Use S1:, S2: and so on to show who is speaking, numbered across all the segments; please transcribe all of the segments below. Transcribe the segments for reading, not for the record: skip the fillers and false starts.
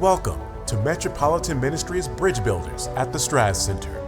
S1: welcome to Metropolitan Ministries Bridge Builders at the Straz Center.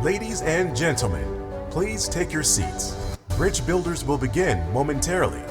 S1: Ladies and gentlemen, please take your seats. Bridge Builders will begin momentarily.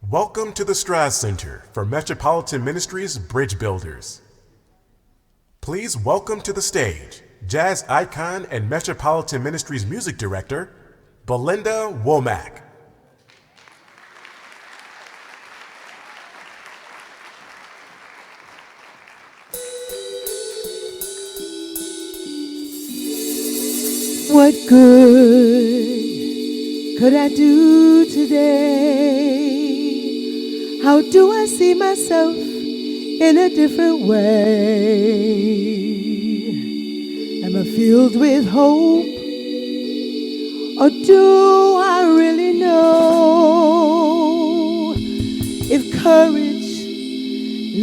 S1: Welcome to the Straz Center for Metropolitan Ministries Bridge Builders. Please welcome to the stage jazz icon and Metropolitan Ministries music director, Belinda Womack.
S2: What good could I do today? How do I see myself in a different way? Am I filled with hope? Or do I really know if courage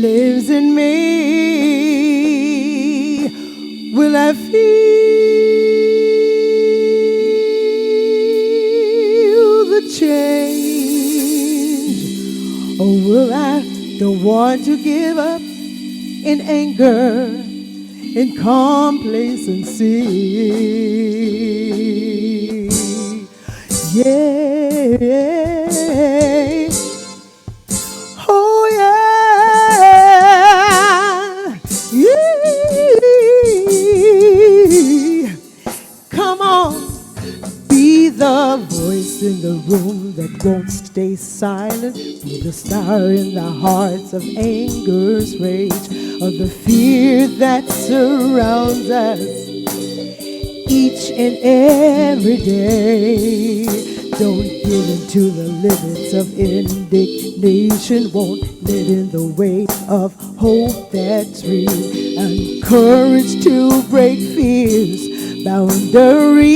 S2: lives in me? Will I feel the change? Or will I don't want to give up in anger, in complacency? Yeah. Oh yeah. Yeah. Come on. Be the voice in the room that won't stay silent. Be the star in the hearts of anger's rage, of the fear that surrounds us each and every day. Don't give in to the limits of indignation. Won't live in the way of hope that's real. And courage to break fears boundaries.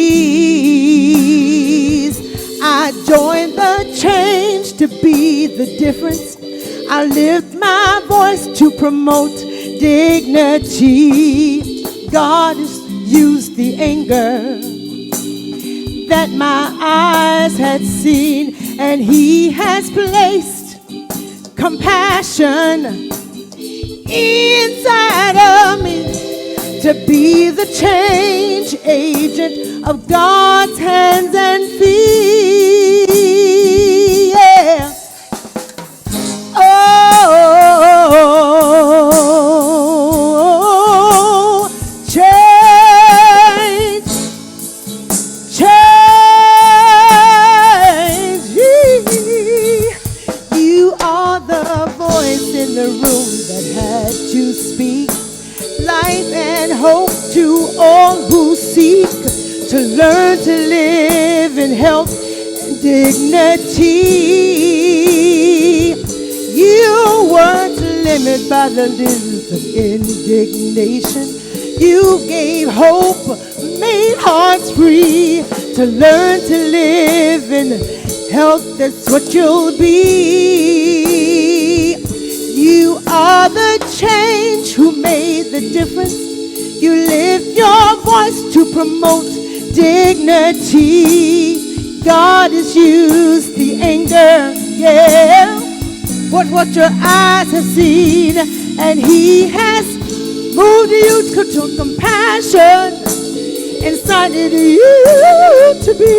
S2: I join the change to be the difference. I lift my voice to promote dignity. God has used the anger that my eyes had seen, and He has placed compassion inside of me to be the change agent of God's hands and feet. Yeah. Oh, change, change. You are the voice in the room that had to speak life and hope to all who seek to learn to live in health and dignity. You weren't limited by the limits of indignation. You gave hope, made hearts free to learn to live in health. That's what you'll be. You are the change who made the difference. You lift your voice to promote dignity. God has used the anger, yeah, what your eyes have seen, and He has moved you to compassion and started you to be.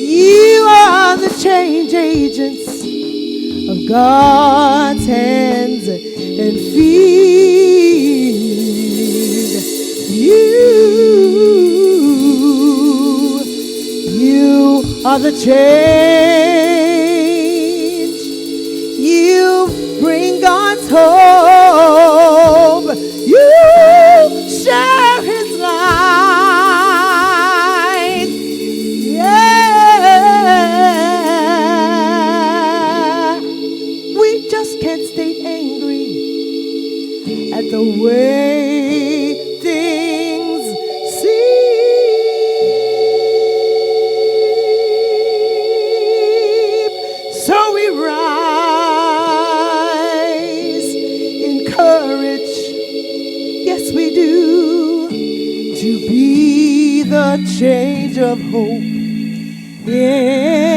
S2: You are the change agents of God's hands and feet. You are the change. You bring God's hope. You share His light. Yeah. We just can't stay angry at the way things seem. So we rise in courage, yes we do, to be the change of hope indeed.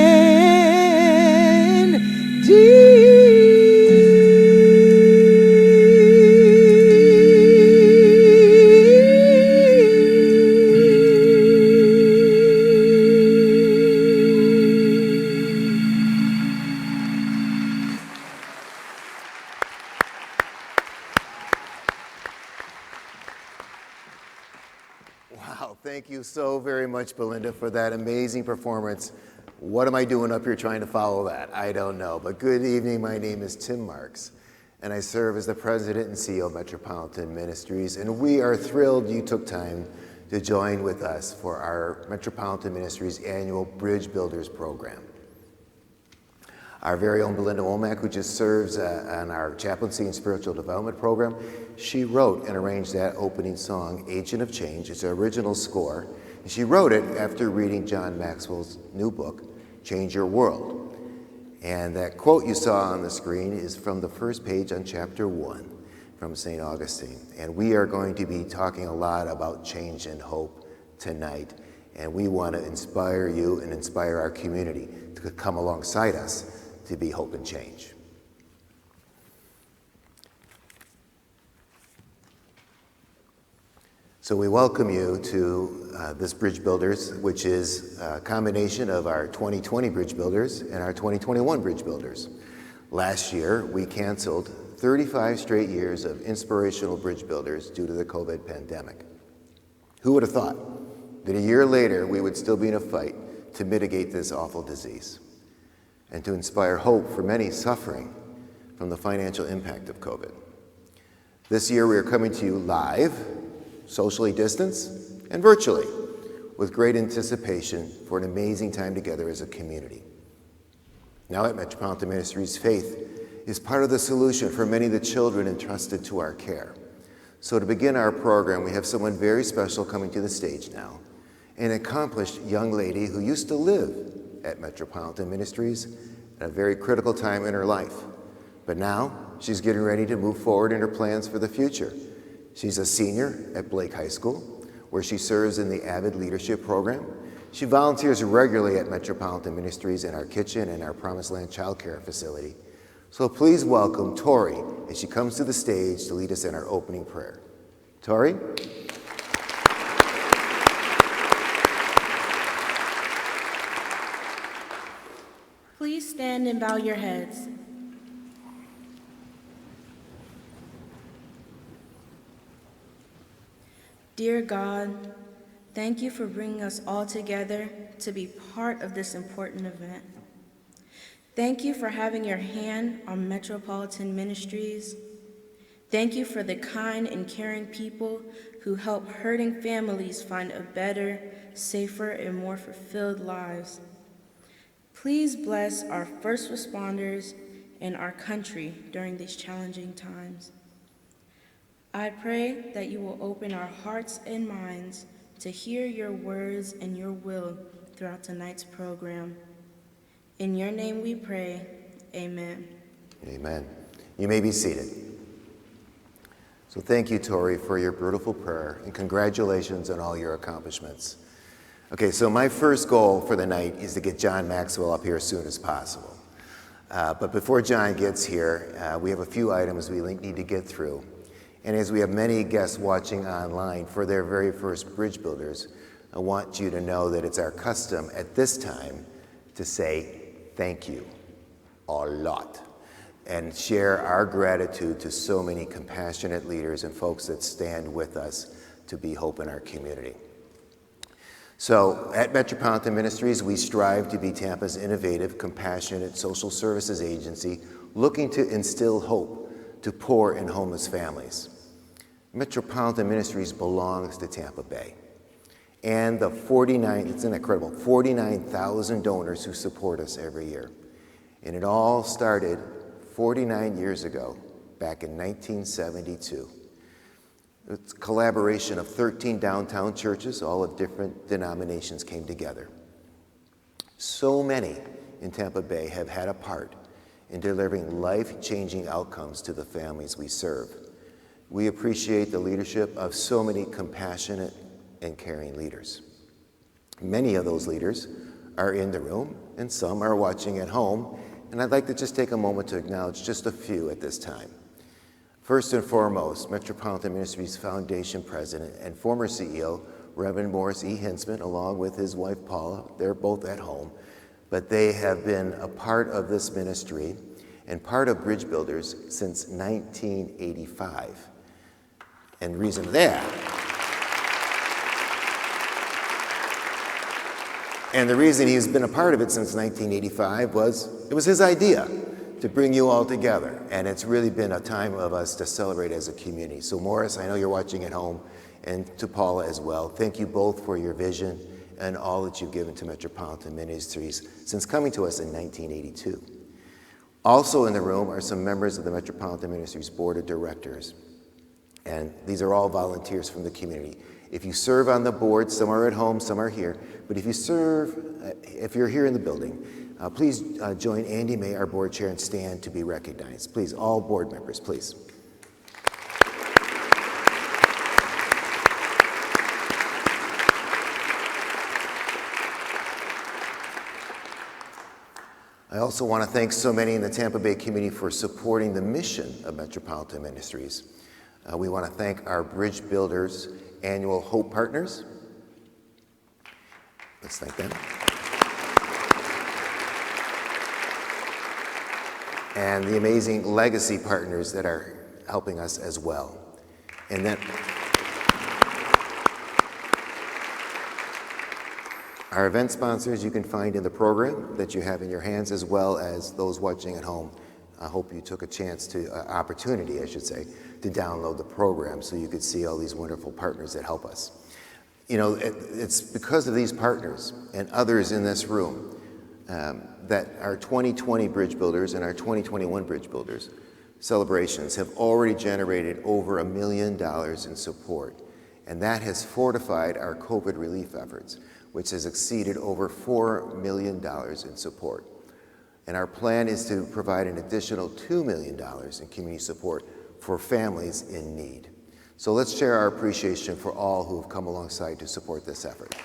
S3: Wow, thank you so very much, Belinda, for that amazing performance. What am I doing up here trying to follow that? I don't know, but good evening. My name is Tim Marks, and I serve as the President and CEO of Metropolitan Ministries, and we are thrilled you took time to join with us for our Metropolitan Ministries annual Bridge Builders program. Our very own Belinda Womack, who just serves on our chaplaincy and spiritual development program, she wrote and arranged that opening song, Agent of Change. It's her original score. And she wrote it after reading John Maxwell's new book, Change Your World. And that quote you saw on the screen is from the first page on chapter 1 from St. Augustine. And we are going to be talking a lot about change and hope tonight. And we want to inspire you and inspire our community to come alongside us to be hope and change. So we welcome you to this Bridge Builders, which is a combination of our 2020 Bridge Builders and our 2021 Bridge Builders. Last year, we canceled 35 straight years of inspirational Bridge Builders due to the COVID pandemic. Who would have thought that a year later we would still be in a fight to mitigate this awful disease and to inspire hope for many suffering from the financial impact of COVID. This year we are coming to you live, socially distanced, and virtually, with great anticipation for an amazing time together as a community. Now at Metropolitan Ministries, faith is part of the solution for many of the children entrusted to our care. So to begin our program, we have someone very special coming to the stage now, an accomplished young lady who used to live at Metropolitan Ministries at a very critical time in her life. But now she's getting ready to move forward in her plans for the future. She's a senior at Blake High School, where she serves in the Avid Leadership Program. She volunteers regularly at Metropolitan Ministries in our kitchen and our Promised Land Child Care facility. So please welcome Tori as she comes to the stage to lead us in our opening prayer. Tori?
S4: Please stand and bow your heads. Dear God, thank you for bringing us all together to be part of this important event. Thank you for having your hand on Metropolitan Ministries. Thank you for the kind and caring people who help hurting families find a better, safer, and more fulfilled lives. Please bless our first responders and our country during these challenging times. I pray that you will open our hearts and minds to hear your words and your will throughout tonight's program. In your name we pray, amen.
S3: Amen. You may be seated. So thank you, Tori, for your beautiful prayer, and congratulations on all your accomplishments. Okay, so my first goal for the night is to get John Maxwell up here as soon as possible. But before John gets here, we have a few items we need to get through. And as we have many guests watching online for their very first Bridge Builders, I want you to know that it's our custom at this time to say thank you a lot and share our gratitude to so many compassionate leaders and folks that stand with us to be hope in our community. So at Metropolitan Ministries, we strive to be Tampa's innovative, compassionate social services agency looking to instill hope to poor and homeless families. Metropolitan Ministries belongs to Tampa Bay. And the 49,000 donors who support us every year. And it all started 49 years ago, back in 1972. It's a collaboration of 13 downtown churches, all of different denominations came together. So many in Tampa Bay have had a part in delivering life-changing outcomes to the families we serve. We appreciate the leadership of so many compassionate and caring leaders. Many of those leaders are in the room, and some are watching at home, and I'd like to just take a moment to acknowledge just a few at this time. First and foremost, Metropolitan Ministries Foundation President and former CEO, Reverend Morris E. Hinsman, along with his wife Paula. They're both at home, but they have been a part of this ministry and part of Bridge Builders since 1985. And the reason for that And the reason he's been a part of it since 1985 was it was his idea to bring you all together. And it's really been a time of us to celebrate as a community. So Morris, I know you're watching at home, and to Paula as well. Thank you both for your vision and all that you've given to Metropolitan Ministries since coming to us in 1982. Also in the room are some members of the Metropolitan Ministries Board of Directors. And these are all volunteers from the community. If you serve on the board, some are at home, some are here, but if you serve, if you're here in the building, please join Andy May, our board chair, and stand to be recognized. Please, all board members, please. I also want to thank so many in the Tampa Bay community for supporting the mission of Metropolitan Ministries. We want to thank our Bridge Builders Annual Hope Partners. Let's thank them. And the amazing legacy partners that are helping us as well. And then our event sponsors you can find in the program that you have in your hands, as well as those watching at home. I hope you took a chance to, opportunity, I should say, to download the program so you could see all these wonderful partners that help us. You know, it's because of these partners and others in this room that our 2020 Bridge Builders and our 2021 Bridge Builders celebrations have already generated over $1 million in support. And that has fortified our COVID relief efforts, which has exceeded over $4 million in support. And our plan is to provide an additional $2 million in community support for families in need. So let's share our appreciation for all who have come alongside to support this effort.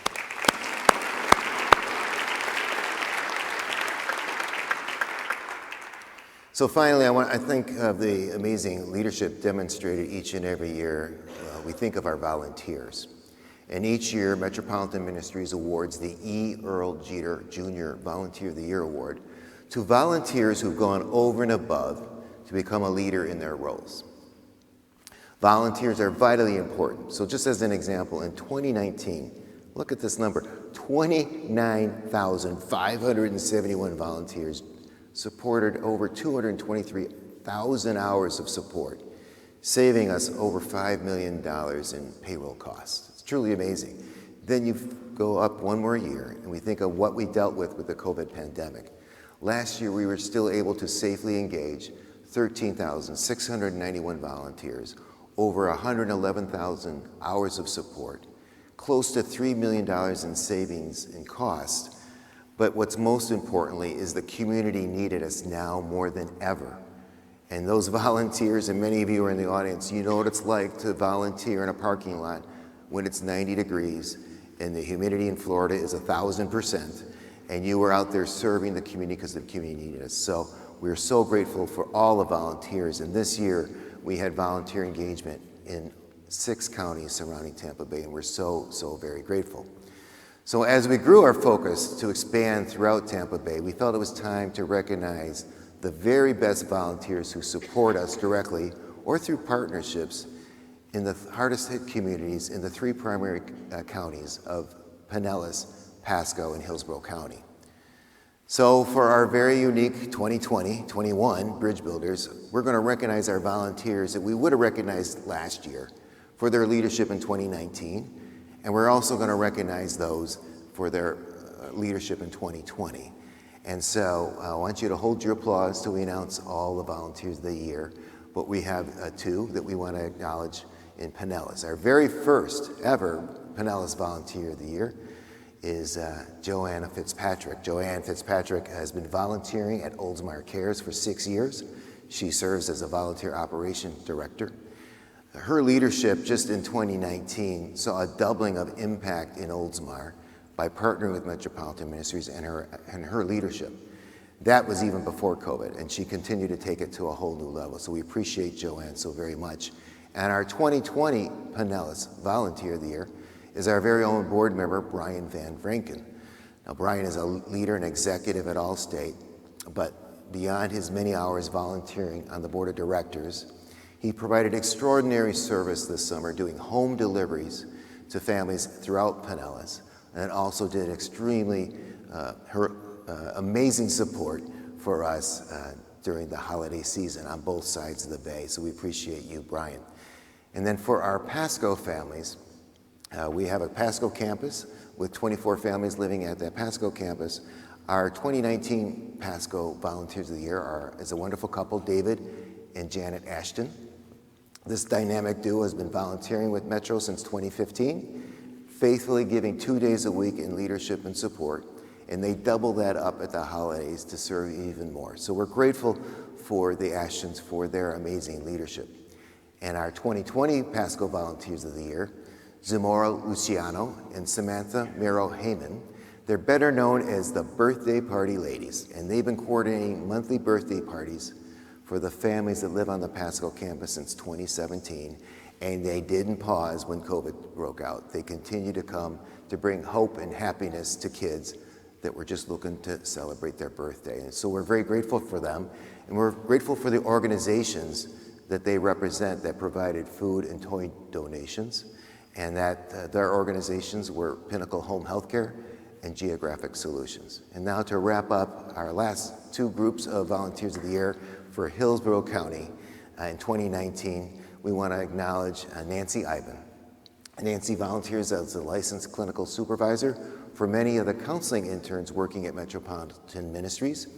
S3: So finally, I think of the amazing leadership demonstrated each and every year. We think of our volunteers. And each year, Metropolitan Ministries awards the E. Earl Jeter Jr. Volunteer of the Year Award to volunteers who've gone over and above to become a leader in their roles. Volunteers are vitally important. So just as an example, in 2019, look at this number, 29,571 volunteers supported over 223,000 hours of support, saving us over $5 million in payroll costs. It's truly amazing. Then you go up one more year, and we think of what we dealt with the COVID pandemic. Last year, we were still able to safely engage 13,691 volunteers, over 111,000 hours of support, close to $3 million in savings in cost. But what's most importantly is the community needed us now more than ever. And those volunteers, and many of you are in the audience, you know what it's like to volunteer in a parking lot when it's 90 degrees and the humidity in Florida is 1,000%, and you were out there serving the community because the community needed us. So we're so grateful for all the volunteers, and this year we had volunteer engagement in 6 counties surrounding Tampa Bay, and we're so very grateful. So as we grew our focus to expand throughout Tampa Bay, we felt it was time to recognize the very best volunteers who support us directly or through partnerships in the hardest hit communities in the 3 primary counties of Pinellas, Pasco, and Hillsborough County. So for our very unique 2020-21 Bridge Builders, we're going to recognize our volunteers that we would have recognized last year for their leadership in 2019. And we're also going to recognize those for their leadership in 2020. And so I want you to hold your applause till we announce all the volunteers of the year. But we have 2 that we want to acknowledge in Pinellas. Our very first ever Pinellas Volunteer of the Year is Joanna Fitzpatrick. Joanne Fitzpatrick has been volunteering at Oldsmar Cares for 6 years. She serves as a volunteer operation director. Her leadership just in 2019 saw a doubling of impact in Oldsmar by partnering with Metropolitan Ministries and her leadership. That was even before COVID, and she continued to take it to a whole new level. So we appreciate Joanne so very much. And our 2020 Pinellas Volunteer of the Year is our very own board member, Brian Van Vranken. Now, Brian is a leader and executive at Allstate, but beyond his many hours volunteering on the board of directors, he provided extraordinary service this summer doing home deliveries to families throughout Pinellas, and also did extremely amazing support for us during the holiday season on both sides of the bay. So we appreciate you, Brian. And then for our Pasco families, we have a Pasco campus with 24 families living at that Pasco campus. Our 2019 Pasco Volunteers of the Year is a wonderful couple, David and Janet Ashton. This dynamic duo has been volunteering with Metro since 2015, faithfully giving 2 days a week in leadership and support, and they double that up at the holidays to serve even more. So we're grateful for the Ashtons for their amazing leadership. And our 2020 Pasco Volunteers of the Year, Zamora Luciano and Samantha Miro Heyman, they're better known as the Birthday Party Ladies, and they've been coordinating monthly birthday parties for the families that live on the Pasco campus since 2017, and they didn't pause when COVID broke out. They continue to come to bring hope and happiness to kids that were just looking to celebrate their birthday. And so we're very grateful for them, and we're grateful for the organizations that they represent that provided food and toy donations, and that their organizations were Pinnacle Home Healthcare and Geographic Solutions. And now to wrap up our last two groups of Volunteers of the Year for Hillsborough County in 2019, we want to acknowledge Nancy Ivan. Nancy volunteers as a licensed clinical supervisor for many of the counseling interns working at Metropolitan Ministries,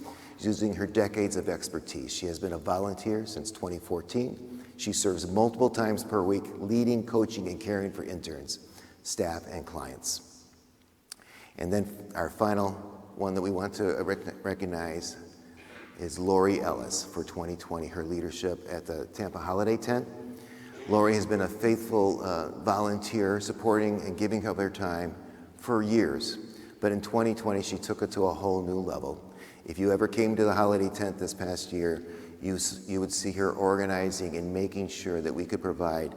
S3: using her decades of expertise. She has been a volunteer since 2014. She serves multiple times per week, leading, coaching, and caring for interns, staff, and clients. And then our final one that we want to recognize is Lori Ellis for 2020, her leadership at the Tampa Holiday Tent. Lori has been a faithful volunteer, supporting and giving of her time for years. But in 2020, she took it to a whole new level. If you ever came to the Holiday Tent this past year, you would see her organizing and making sure that we could provide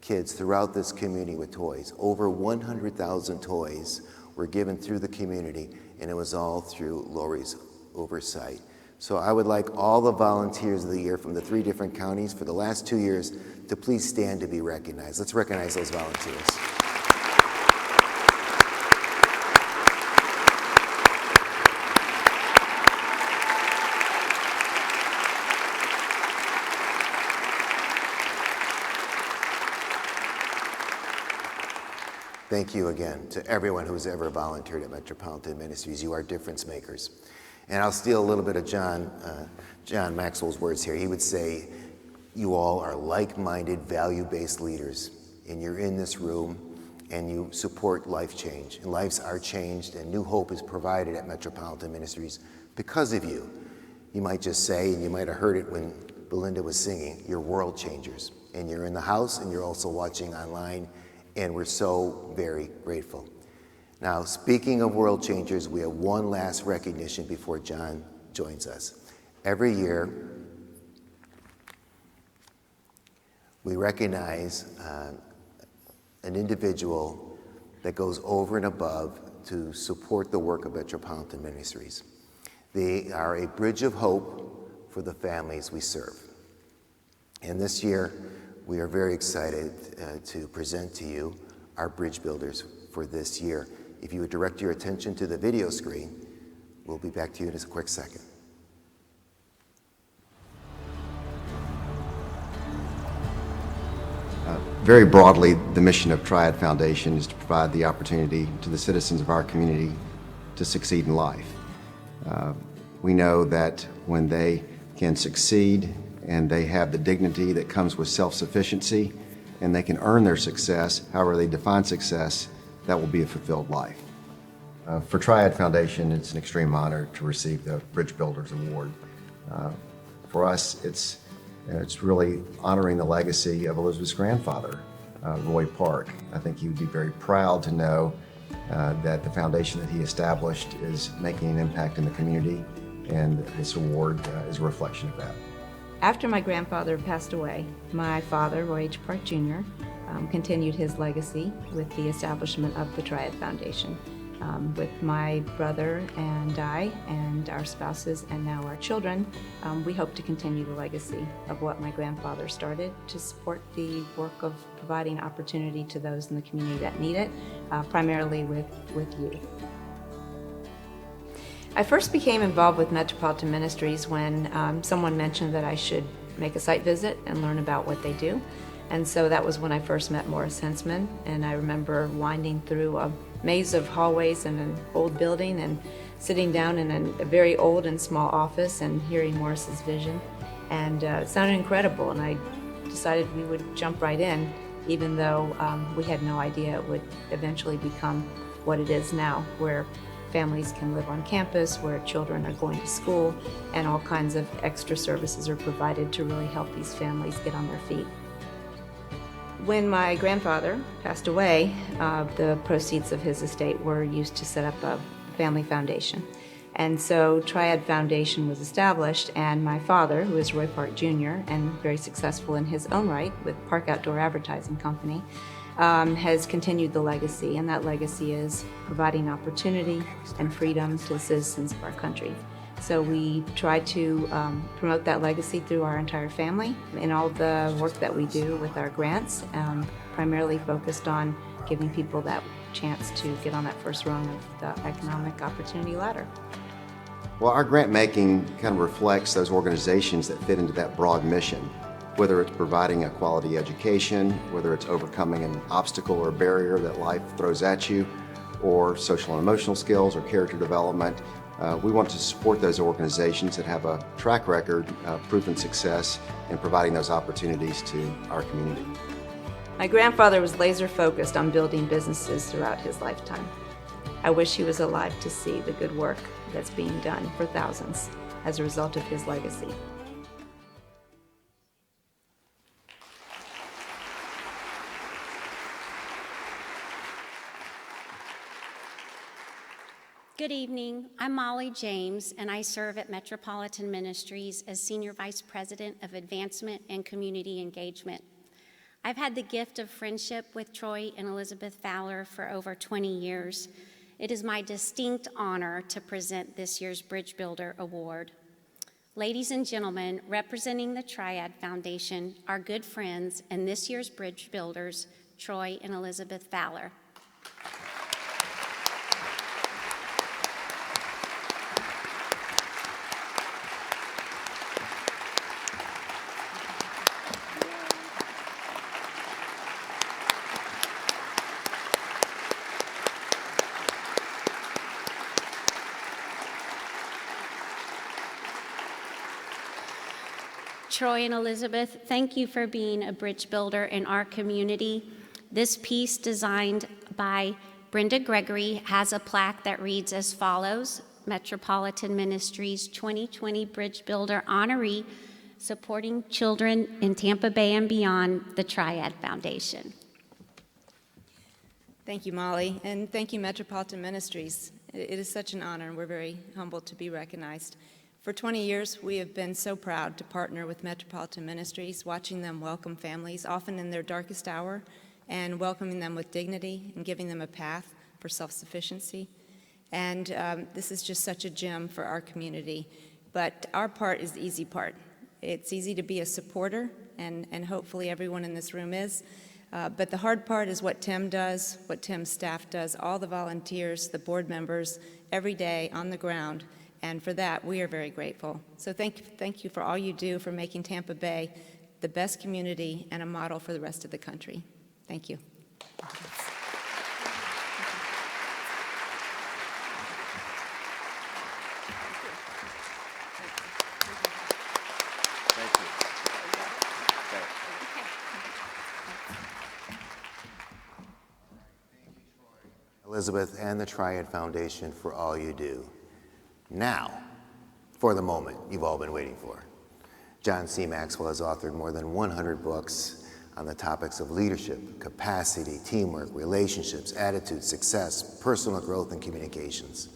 S3: kids throughout this community with toys. Over 100,000 toys were given through the community, and it was all through Lori's oversight. So I would like all the Volunteers of the Year from the 3 different counties for the last 2 years to please stand to be recognized. Let's recognize those volunteers. Thank you again to everyone who's ever volunteered at Metropolitan Ministries. You are difference makers. And I'll steal a little bit of John Maxwell's words here. He would say, you all are like-minded, value-based leaders, and you're in this room, and you support life change. And lives are changed, and new hope is provided at Metropolitan Ministries because of you. You might just say, and you might have heard it when Belinda was singing, you're world changers. And you're in the house, and you're also watching online, and we're so very grateful. Now, speaking of world changers, we have one last recognition before John joins us. Every year, we recognize an individual that goes over and above to support the work of Metropolitan Ministries. They are a bridge of hope for the families we serve. And this year, we are very excited to present to you our bridge builders for this year. If you would direct your attention to the video screen, we'll be back to you in a quick second.
S5: Very broadly, the mission of Triad Foundation is to provide the opportunity to the citizens of our community to succeed in life. We know that when they can succeed and they have the dignity that comes with self-sufficiency and they can earn their success, however they define success, that will be a fulfilled life. For Triad Foundation, it's an extreme honor to receive the Bridge Builders Award. For us, it's really honoring the legacy of Elizabeth's grandfather, Roy Park. I think he would be very proud to know that the foundation that he established is making an impact in the community, and this award is a reflection of that.
S6: After my grandfather passed away, my father, Roy H. Park Jr., continued his legacy with the establishment of the Triad Foundation. With my brother and I and our spouses and now our children, we hope to continue the legacy of what my grandfather started to support the work of providing opportunity to those in the community that need it, primarily with youth. I first became involved with Metropolitan Ministries when someone mentioned that I should make a site visit and learn about what they do. And so that was when I first met Morris Hensman, and I remember winding through a maze of hallways in an old building and sitting down in a very old and small office and hearing Morris's vision. And it sounded incredible, and I decided we would jump right in, even though we had no idea it would eventually become what it is now, where families can live on campus, where children are going to school, and all kinds of extra services are provided to really help these families get on their feet. When my grandfather passed away, the proceeds of his estate were used to set up a family foundation. And so Triad Foundation was established, and my father, who is Roy Park Jr. and very successful in his own right with Park Outdoor Advertising Company, has continued the legacy, and that legacy is providing opportunity and freedom to the citizens of our country. So we try to promote that legacy through our entire family in all the work that we do with our grants, primarily focused on giving people that chance to get on that first rung of the economic opportunity ladder.
S5: Well, our grant making kind of reflects those organizations that fit into that broad mission, whether it's providing a quality education, whether it's overcoming an obstacle or barrier that life throws at you, or social and emotional skills or character development. We want to support those organizations that have a track record of proven success in providing those opportunities to our community.
S6: My grandfather was laser focused on building businesses throughout his lifetime. I wish he was alive to see the good work that's being done for thousands as a result of his legacy.
S7: Good evening. I'm Molly James, and I serve at Metropolitan Ministries as Senior Vice President of Advancement and Community Engagement. I've had the gift of friendship with Troy and Elizabeth Fowler for over 20 years. It is my distinct honor to present this year's Bridge Builder Award. Ladies and gentlemen, representing the Triad Foundation, our good friends and this year's Bridge Builders, Troy and Elizabeth Fowler. Troy and Elizabeth, thank you for being a bridge builder in our community. This piece, designed by Brenda Gregory, has a plaque that reads as follows: Metropolitan Ministries 2020 Bridge Builder Honoree, supporting children in Tampa Bay and beyond, the Triad Foundation.
S6: Thank you, Molly, and thank you, Metropolitan Ministries. It is such an honor, and we're very humbled to be recognized. For 20 years, we have been so proud to partner with Metropolitan Ministries, watching them welcome families, often in their darkest hour, and welcoming them with dignity and giving them a path for self-sufficiency. And this is just such a gem for our community. But our part is the easy part. It's easy to be a supporter, and hopefully everyone in this room is. But the hard part is what Tim does, what Tim's staff does, all the volunteers, the board members, every day on the ground. And for that, we are very grateful. So thank you for all you do for making Tampa Bay the best community and a model for the rest of the country. Thank you.
S3: Elizabeth and the Triad Foundation for all you do. Now, for the moment you've all been waiting for. John C. Maxwell has authored more than 100 books on the topics of leadership, capacity, teamwork, relationships, attitudes, success, personal growth, and communications.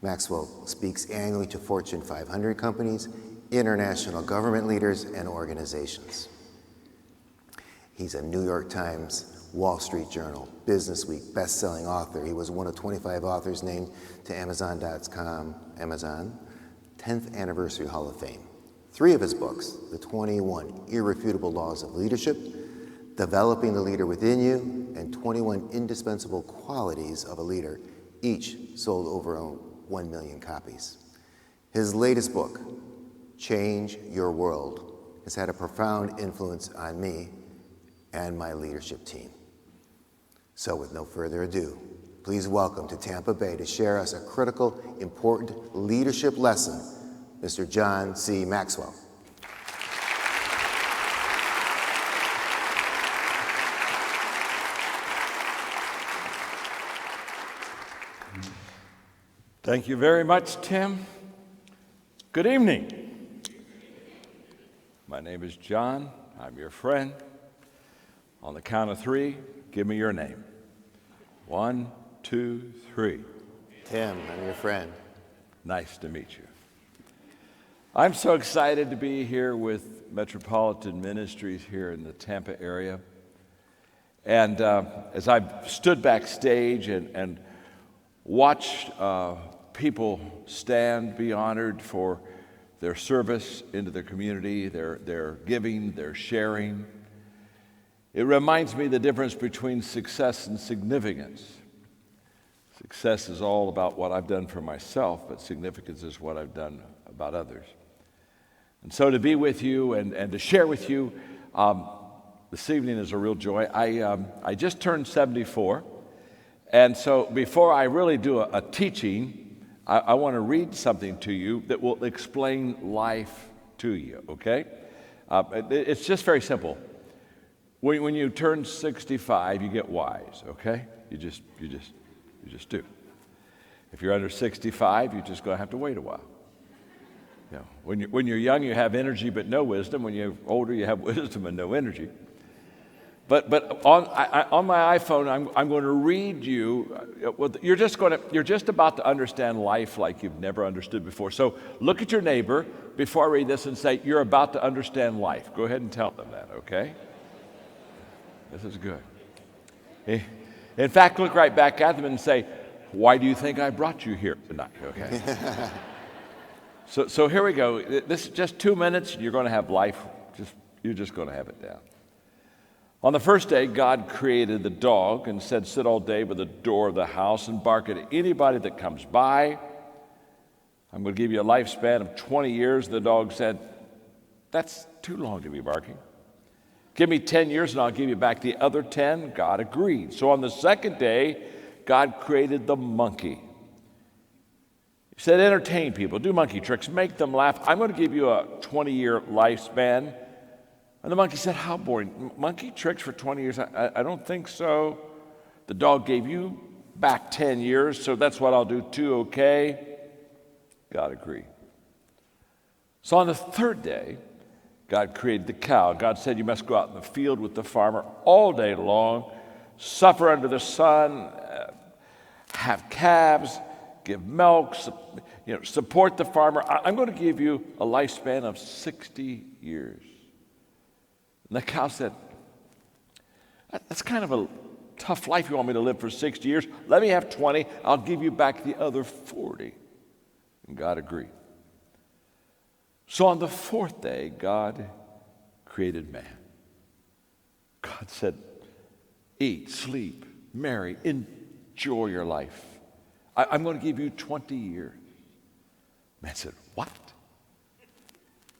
S3: Maxwell speaks annually to Fortune 500 companies, international government leaders, and organizations. He's a New York Times Wall Street Journal, Business Week, best-selling author. He was one of 25 authors named to Amazon.com, Amazon, 10th Anniversary Hall of Fame. 3 of his books, the 21 Irrefutable Laws of Leadership, Developing the Leader Within You, and 21 Indispensable Qualities of a Leader, each sold over 1 million copies. His latest book, Change Your World, has had a profound influence on me and my leadership team. So with no further ado, please welcome to Tampa Bay to share us a critical, important leadership lesson, Mr. John C. Maxwell.
S8: Thank you very much, Tim. Good evening. My name is John. I'm your friend. On the count of 3, give me your name. 1, 2, 3.
S3: Tim, I'm your friend.
S8: Nice to meet you. I'm so excited to be here with Metropolitan Ministries here in the Tampa area. And as I've stood backstage and watched people stand, be honored for their service into their community, their giving, their sharing, it reminds me the difference between success and significance. Success is all about what I've done for myself, but significance is what I've done about others. And so to be with you and to share with you this evening is a real joy. I just turned 74, and so before I really do a teaching, I want to read something to you that will explain life to you, okay? It's just very simple. When you turn 65, you get wise, okay? You just do. If you're under 65, you're just going to have to wait a while. You know, when you're young, you have energy but no wisdom. When you're older, you have wisdom and no energy. But on my iPhone, I'm going to read you. You're just about to understand life like you've never understood before. So look at your neighbor before I read this and say, "You're about to understand life." Go ahead and tell them that, okay? This is good. In fact, look right back at them and say, "Why do you think I brought you here tonight?" Okay. So here we go. This is just 2 minutes. You're going to have life. You're just going to have it down. On the first day, God created the dog and said, "Sit all day by the door of the house and bark at anybody that comes by. I'm going to give you a lifespan of 20 years." The dog said, "That's too long to be barking. Give me 10 years and I'll give you back the other 10. God agreed. So on the second day, God created the monkey. He said, "Entertain people, do monkey tricks, make them laugh. I'm going to give you a 20-year lifespan." And the monkey said, "How boring. Monkey tricks for 20 years? I don't think so." The dog gave you back 10 years, so that's what I'll do too, okay? God agreed. So on the third day, God created the cow. God said, "You must go out in the field with the farmer all day long, suffer under the sun, have calves, give milk, support the farmer. I'm going to give you a lifespan of 60 years. And the cow said, "That's kind of a tough life you want me to live for 60 years. Let me have 20. I'll give you back the other 40. And God agreed. So on the fourth day, God created man. God said, "Eat, sleep, marry, enjoy your life. I'm going to give you 20 years. Man said, "What?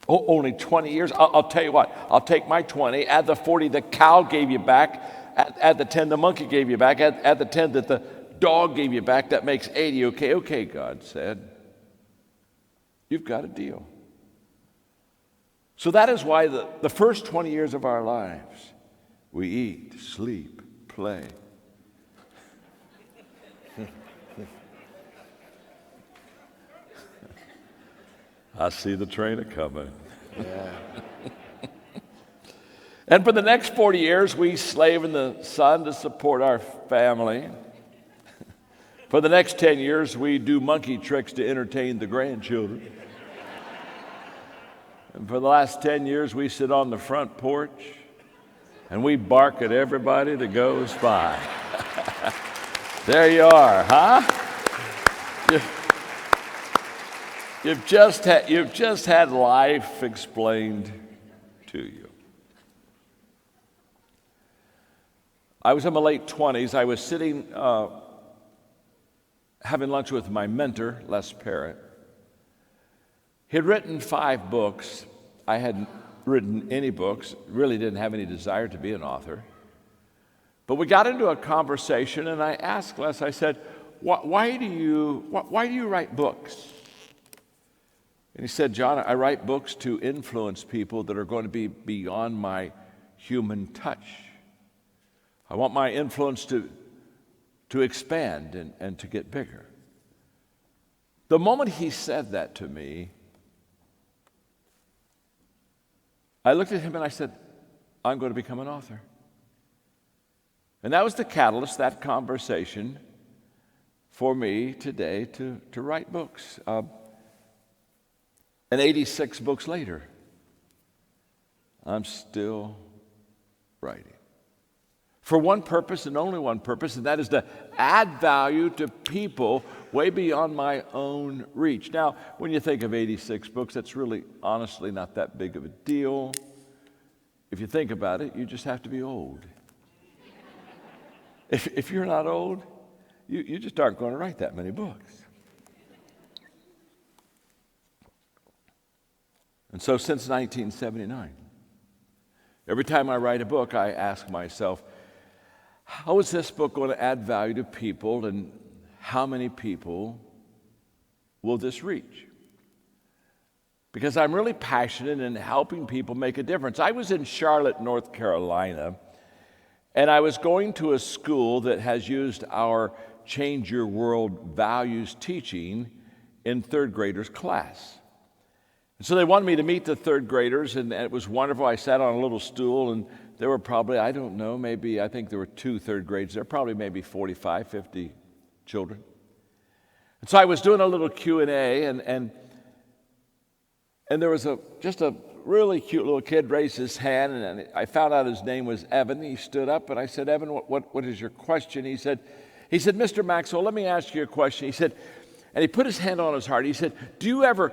S8: Oh, only 20 years? I'll tell you what. I'll take my 20, add the 40 the cow gave you back, add the 10 the monkey gave you back, add the 10 that the dog gave you back. That makes 80. Okay, God said. You've got a deal." So that is why the first 20 years of our lives, we eat, sleep, play. I see the train a-coming.
S3: Yeah.
S8: And for the next 40 years, we slave in the sun to support our family. For the next 10 years, we do monkey tricks to entertain the grandchildren. And for the last 10 years, we sit on the front porch And we bark at everybody that goes by. There you are, huh? You've just had life explained to you. I was in my late 20s. I was sitting having lunch with my mentor, Les Parrott. He had written 5 books. I hadn't written any books, really didn't have any desire to be an author. But we got into a conversation, and I asked Les, I said, why do you write books? And he said, John, I write books to influence people that are going to be beyond my human touch. I want my influence to expand and to get bigger. The moment he said that to me, I looked at him and I said, I'm going to become an author. And that was the catalyst, that conversation, for me today to write books. And 86 books later, I'm still writing. For one purpose and only one purpose, and that is to add value to people way beyond my own reach. Now, when you think of 86 books, that's really, honestly, not that big of a deal. If you think about it, you just have to be old. If you're not old, you just aren't going to write that many books. And so since 1979, every time I write a book, I ask myself, how is this book going to add value to people, and how many people will this reach? Because I'm really passionate in helping people make a difference. I was in Charlotte, North Carolina, and I was going to a school that has used our Change Your World values teaching in third graders class. And so they wanted me to meet the third graders, and it was wonderful. I sat on a little stool, and there were probably, I don't know, I think there were 2 third grades there, probably maybe 45, 50 children. And so I was doing a little Q&A, and there was just a really cute little kid raised his hand, and I found out his name was Evan. He stood up, and I said, Evan, what is your question? He said, Mr. Maxwell, let me ask you a question. He said, and he put his hand on his heart. He said, do you ever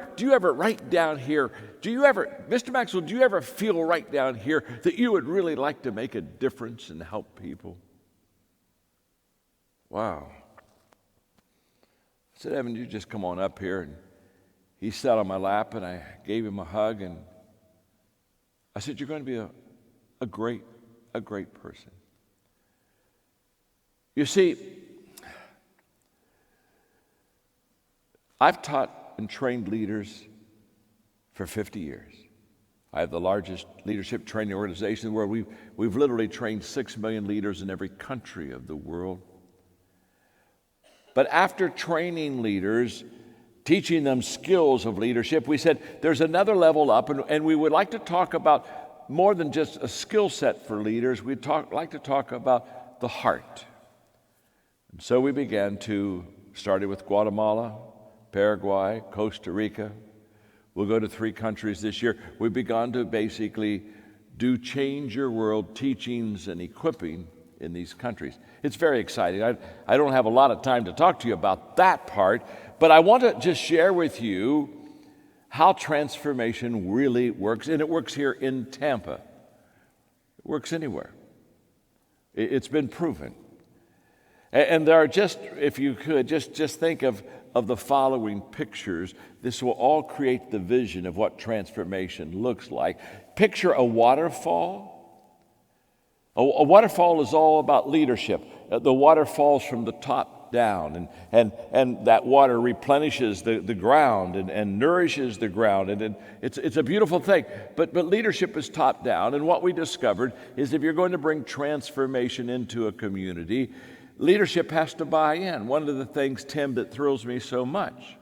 S8: write down here, Mr. Maxwell, do you ever feel right down here that you would really like to make a difference and help people? Wow. I said, Evan, you just come on up here. And he sat on my lap, and I gave him a hug, and I said, you're going to be a great person. You see, I've taught and trained leaders for 50 years. I have the largest leadership training organization in the world. We've literally trained 6 million leaders in every country of the world. But after training leaders, teaching them skills of leadership, we said there's another level up, and we would like to talk about more than just a skill set for leaders. We'd like to talk about the heart. And so we started with Guatemala, Paraguay, Costa Rica. We'll go to 3 countries this year. We've begun to basically do Change Your World teachings and equipping in these countries. It's very exciting. I don't have a lot of time to talk to you about that part, but I want to just share with you how transformation really works, and it works here in Tampa. It works anywhere. It's been proven. And there are if you could, just think of the following pictures. This will all create the vision of what transformation looks like. Picture a waterfall. A waterfall is all about leadership. The water falls from the top down, and that water replenishes the ground and nourishes the ground, and it's a beautiful thing. But leadership is top down, and what we discovered is if you're going to bring transformation into a community, leadership has to buy in. One of the things, Tim, that thrills me so much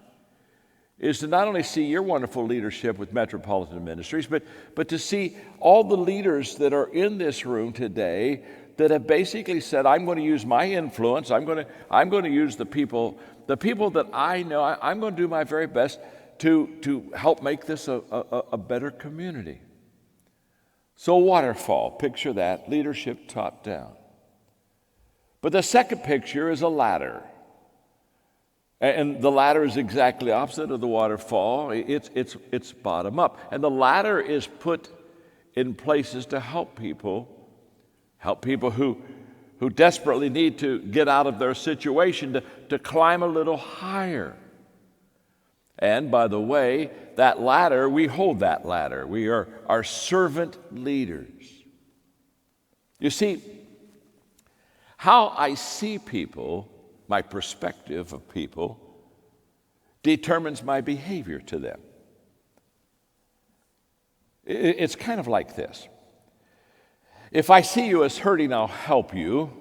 S8: is to not only see your wonderful leadership with Metropolitan Ministries, but to see all the leaders that are in this room today that have basically said, I'm going to use my influence, I'm going to use the people that I know, I'm going to do my very best to help make this a better community. So waterfall, picture that, leadership top down. But the second picture is a ladder. And the ladder is exactly opposite of the waterfall. It's bottom up. And the ladder is put in places to help people who desperately need to get out of their situation, to climb a little higher. And by the way, that ladder, we hold that ladder. We are our servant leaders. You see, how I see people, my perspective of people, determines my behavior to them. It's kind of like this. If I see you as hurting, I'll help you.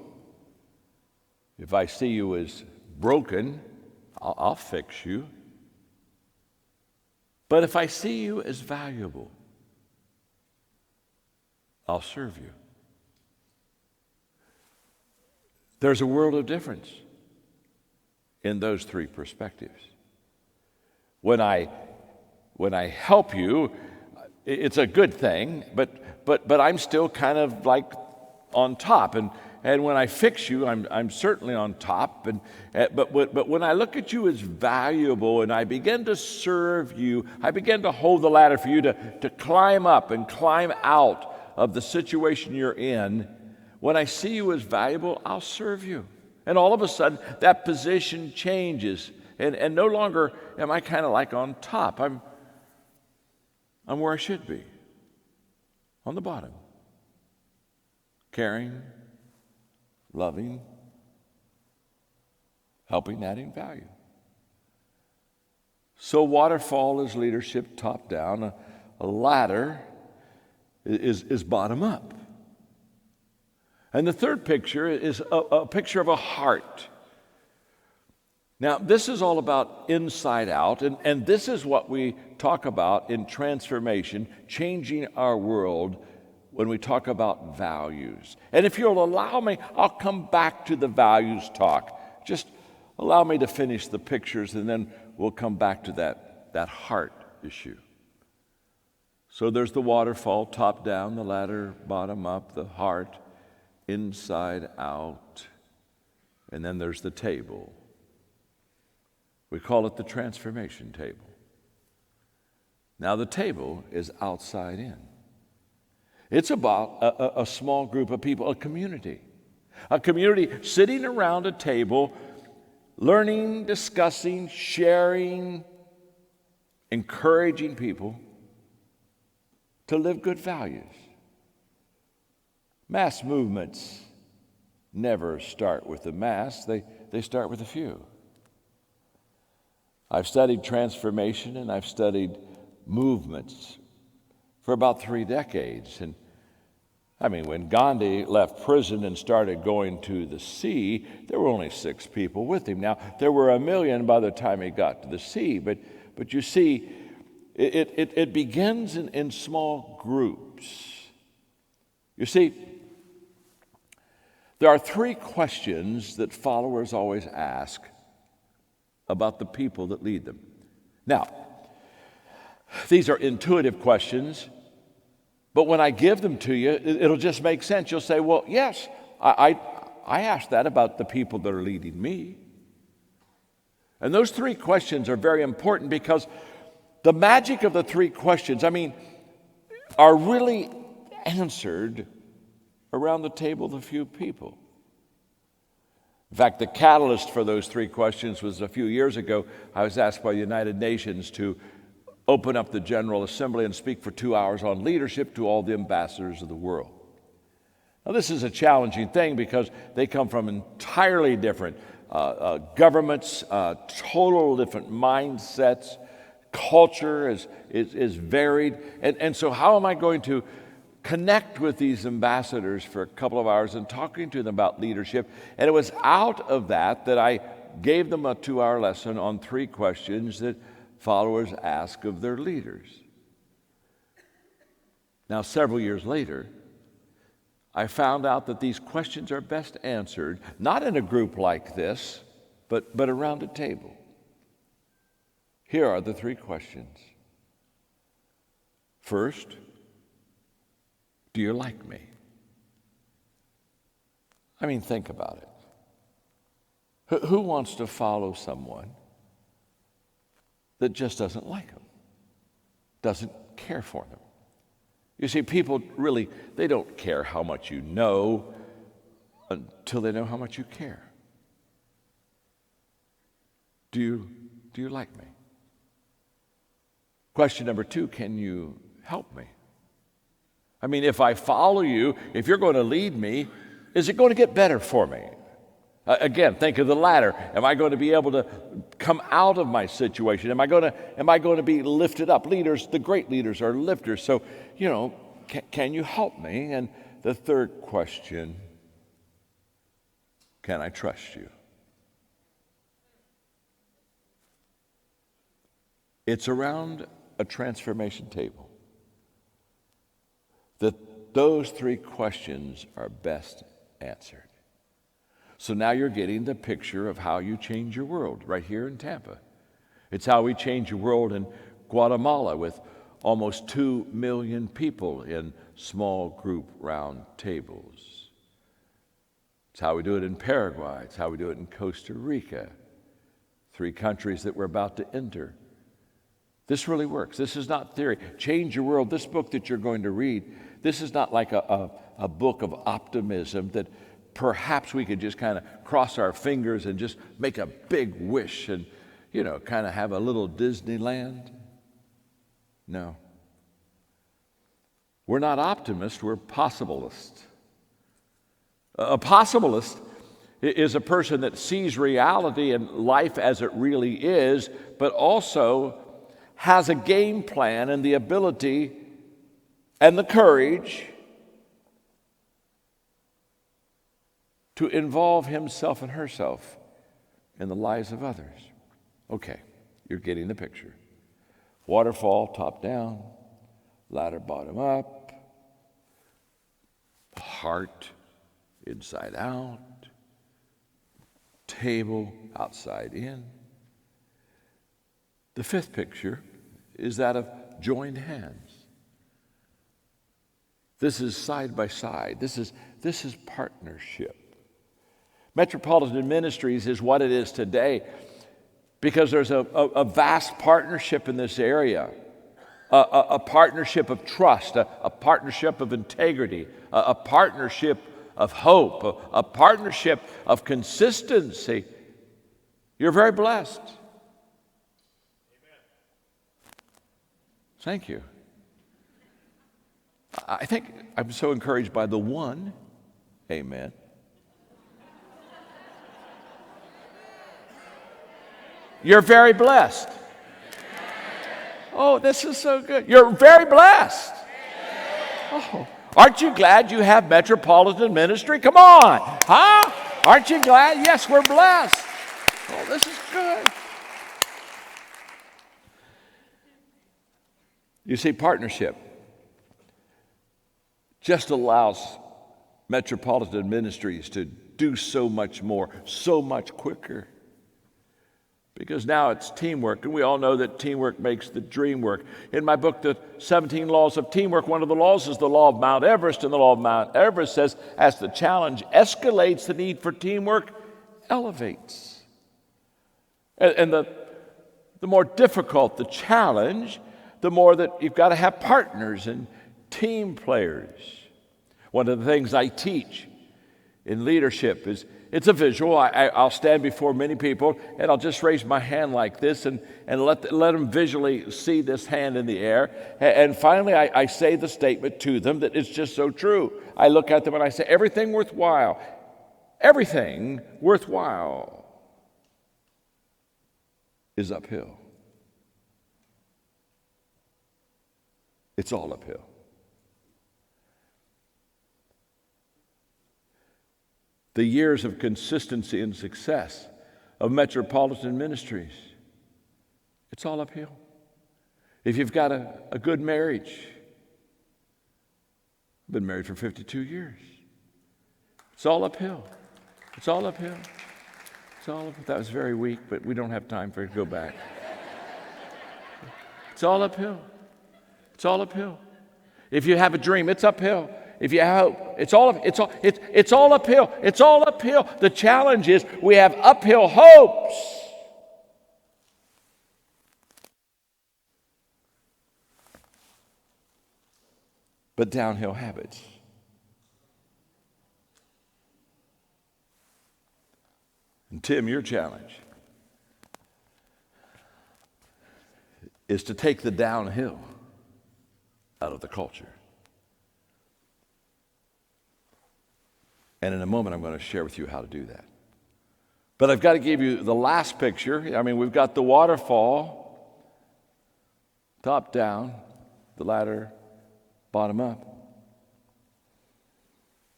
S8: If I see you as broken, I'll fix you. But if I see you as valuable, I'll serve you. There's a world of difference in those three perspectives. When I help you, it's a good thing, but I'm still kind of like on top. And when I fix you, I'm certainly on top. But when I look at you as valuable and I begin to serve you, I begin to hold the ladder for you to climb up and climb out of the situation you're in. When I see you as valuable, I'll serve you. And all of a sudden, that position changes. And no longer am I kind of like on top. I'm where I should be, on the bottom. Caring, loving, helping, adding value. So waterfall is leadership top down. A ladder is bottom up. And the third picture is a picture of a heart. Now, this is all about inside out, and this is what we talk about in transformation, changing our world, when we talk about values. And if you'll allow me, I'll come back to the values talk. Just allow me to finish the pictures, and then we'll come back to that heart issue. So there's the waterfall, top down, the ladder, bottom up, the heart, inside out, and then there's the table. We call it the transformation table. Now the table is outside in. It's about a small group of people, a community sitting around a table, learning, discussing, sharing, encouraging people to live good values. Mass movements never start with the mass, they start with a few. I've studied transformation and I've studied movements for about 3 decades. And I mean, when Gandhi left prison and started going to the sea, there were only 6 people with him. Now, there were 1 million by the time he got to the sea, but you see, it begins in small groups. You see, there are 3 questions that followers always ask about the people that lead them. Now, these are intuitive questions, but when I give them to you, it'll just make sense. You'll say, well, yes, I asked that about the people that are leading me. And those 3 questions are very important because the magic of the 3 questions, are really answered around the table of a few people. In fact, the catalyst for those 3 questions was a few years ago. I was asked by the United Nations to open up the General Assembly and speak for 2 hours on leadership to all the ambassadors of the world. Now, this is a challenging thing because they come from entirely different governments, total different mindsets. Culture is varied. And so how am I going to connect with these ambassadors for a couple of hours and talking to them about leadership? And it was out of that I gave them a 2-hour lesson on 3 questions that followers ask of their leaders. Now, several years later, I found out that these questions are best answered not in a group like this, but around a table. Here are the 3 questions. First, Do you like me? I mean, think about it. Who wants to follow someone that just doesn't like them, doesn't care for them? You see, people really, they don't care how much you know until they know how much you care. Do you like me? Question number 2, can you help me? I mean, if I follow you, if you're going to lead me, is it going to get better for me? Again, think of the latter. Am I going to be able to come out of my situation? Am I going to be lifted up? Leaders, the great leaders are lifters. So, can you help me? And the third question, can I trust you? It's around a transformation table that those 3 questions are best answered. So now you're getting the picture of how you change your world right here in Tampa. It's how we change your world in Guatemala with almost 2 million people in small group round tables. It's how we do it in Paraguay. It's how we do it in Costa Rica, 3 countries that we're about to enter. This really works. This is not theory. Change your world. This book that you're going to read, this is not like a book of optimism that perhaps we could just kind of cross our fingers and just make a big wish and, kind of have a little Disneyland. No. We're not optimists, we're possibilists. A possibilist is a person that sees reality and life as it really is, but also has a game plan and the ability and the courage to involve himself and herself in the lives of others. Okay, you're getting the picture. Waterfall, top down, ladder, bottom up, heart, inside out, table, outside in. The 5th picture is that of joined hands. This is side by side. This is partnership. Metropolitan Ministries is what it is today because there's a vast partnership in this area, a partnership of trust, a partnership of integrity, a partnership of hope, a partnership of consistency. You're very blessed. Thank you. I think I'm so encouraged by the one. Amen. You're very blessed. Oh, this is so good. You're very blessed. Oh, aren't you glad you have Metropolitan Ministry? Come on. Huh? Aren't you glad? Yes, we're blessed. Oh, this is good. You see, partnership just allows Metropolitan Ministries to do so much more, so much quicker. Because now it's teamwork, and we all know that teamwork makes the dream work. In my book, The 17 Laws of Teamwork, one of the laws is the law of Mount Everest, and the law of Mount Everest says, as the challenge escalates, the need for teamwork elevates. And the more difficult the challenge, the more that you've got to have partners and team players. One of the things I teach in leadership is it's a visual. I'll stand before many people and I'll just raise my hand like this and let them visually see this hand in the air. And finally, I say the statement to them that it's just so true. I look at them and I say, everything worthwhile is uphill. It's all uphill. The years of consistency and success of Metropolitan Ministries, it's all uphill. If you've got a good marriage, I've been married for 52 years. It's all uphill. It's all uphill. It's all uphill. That was very weak, but we don't have time for it to go back. It's all uphill. It's all uphill. If you have a dream, it's uphill. If you have hope, it's all uphill. It's all uphill. The challenge is we have uphill hopes. But downhill habits. And Tim, your challenge is to take the downhill out of the culture. And in a moment, I'm going to share with you how to do that. But I've got to give you the last picture. I mean, we've got the waterfall, top down, the ladder, bottom up.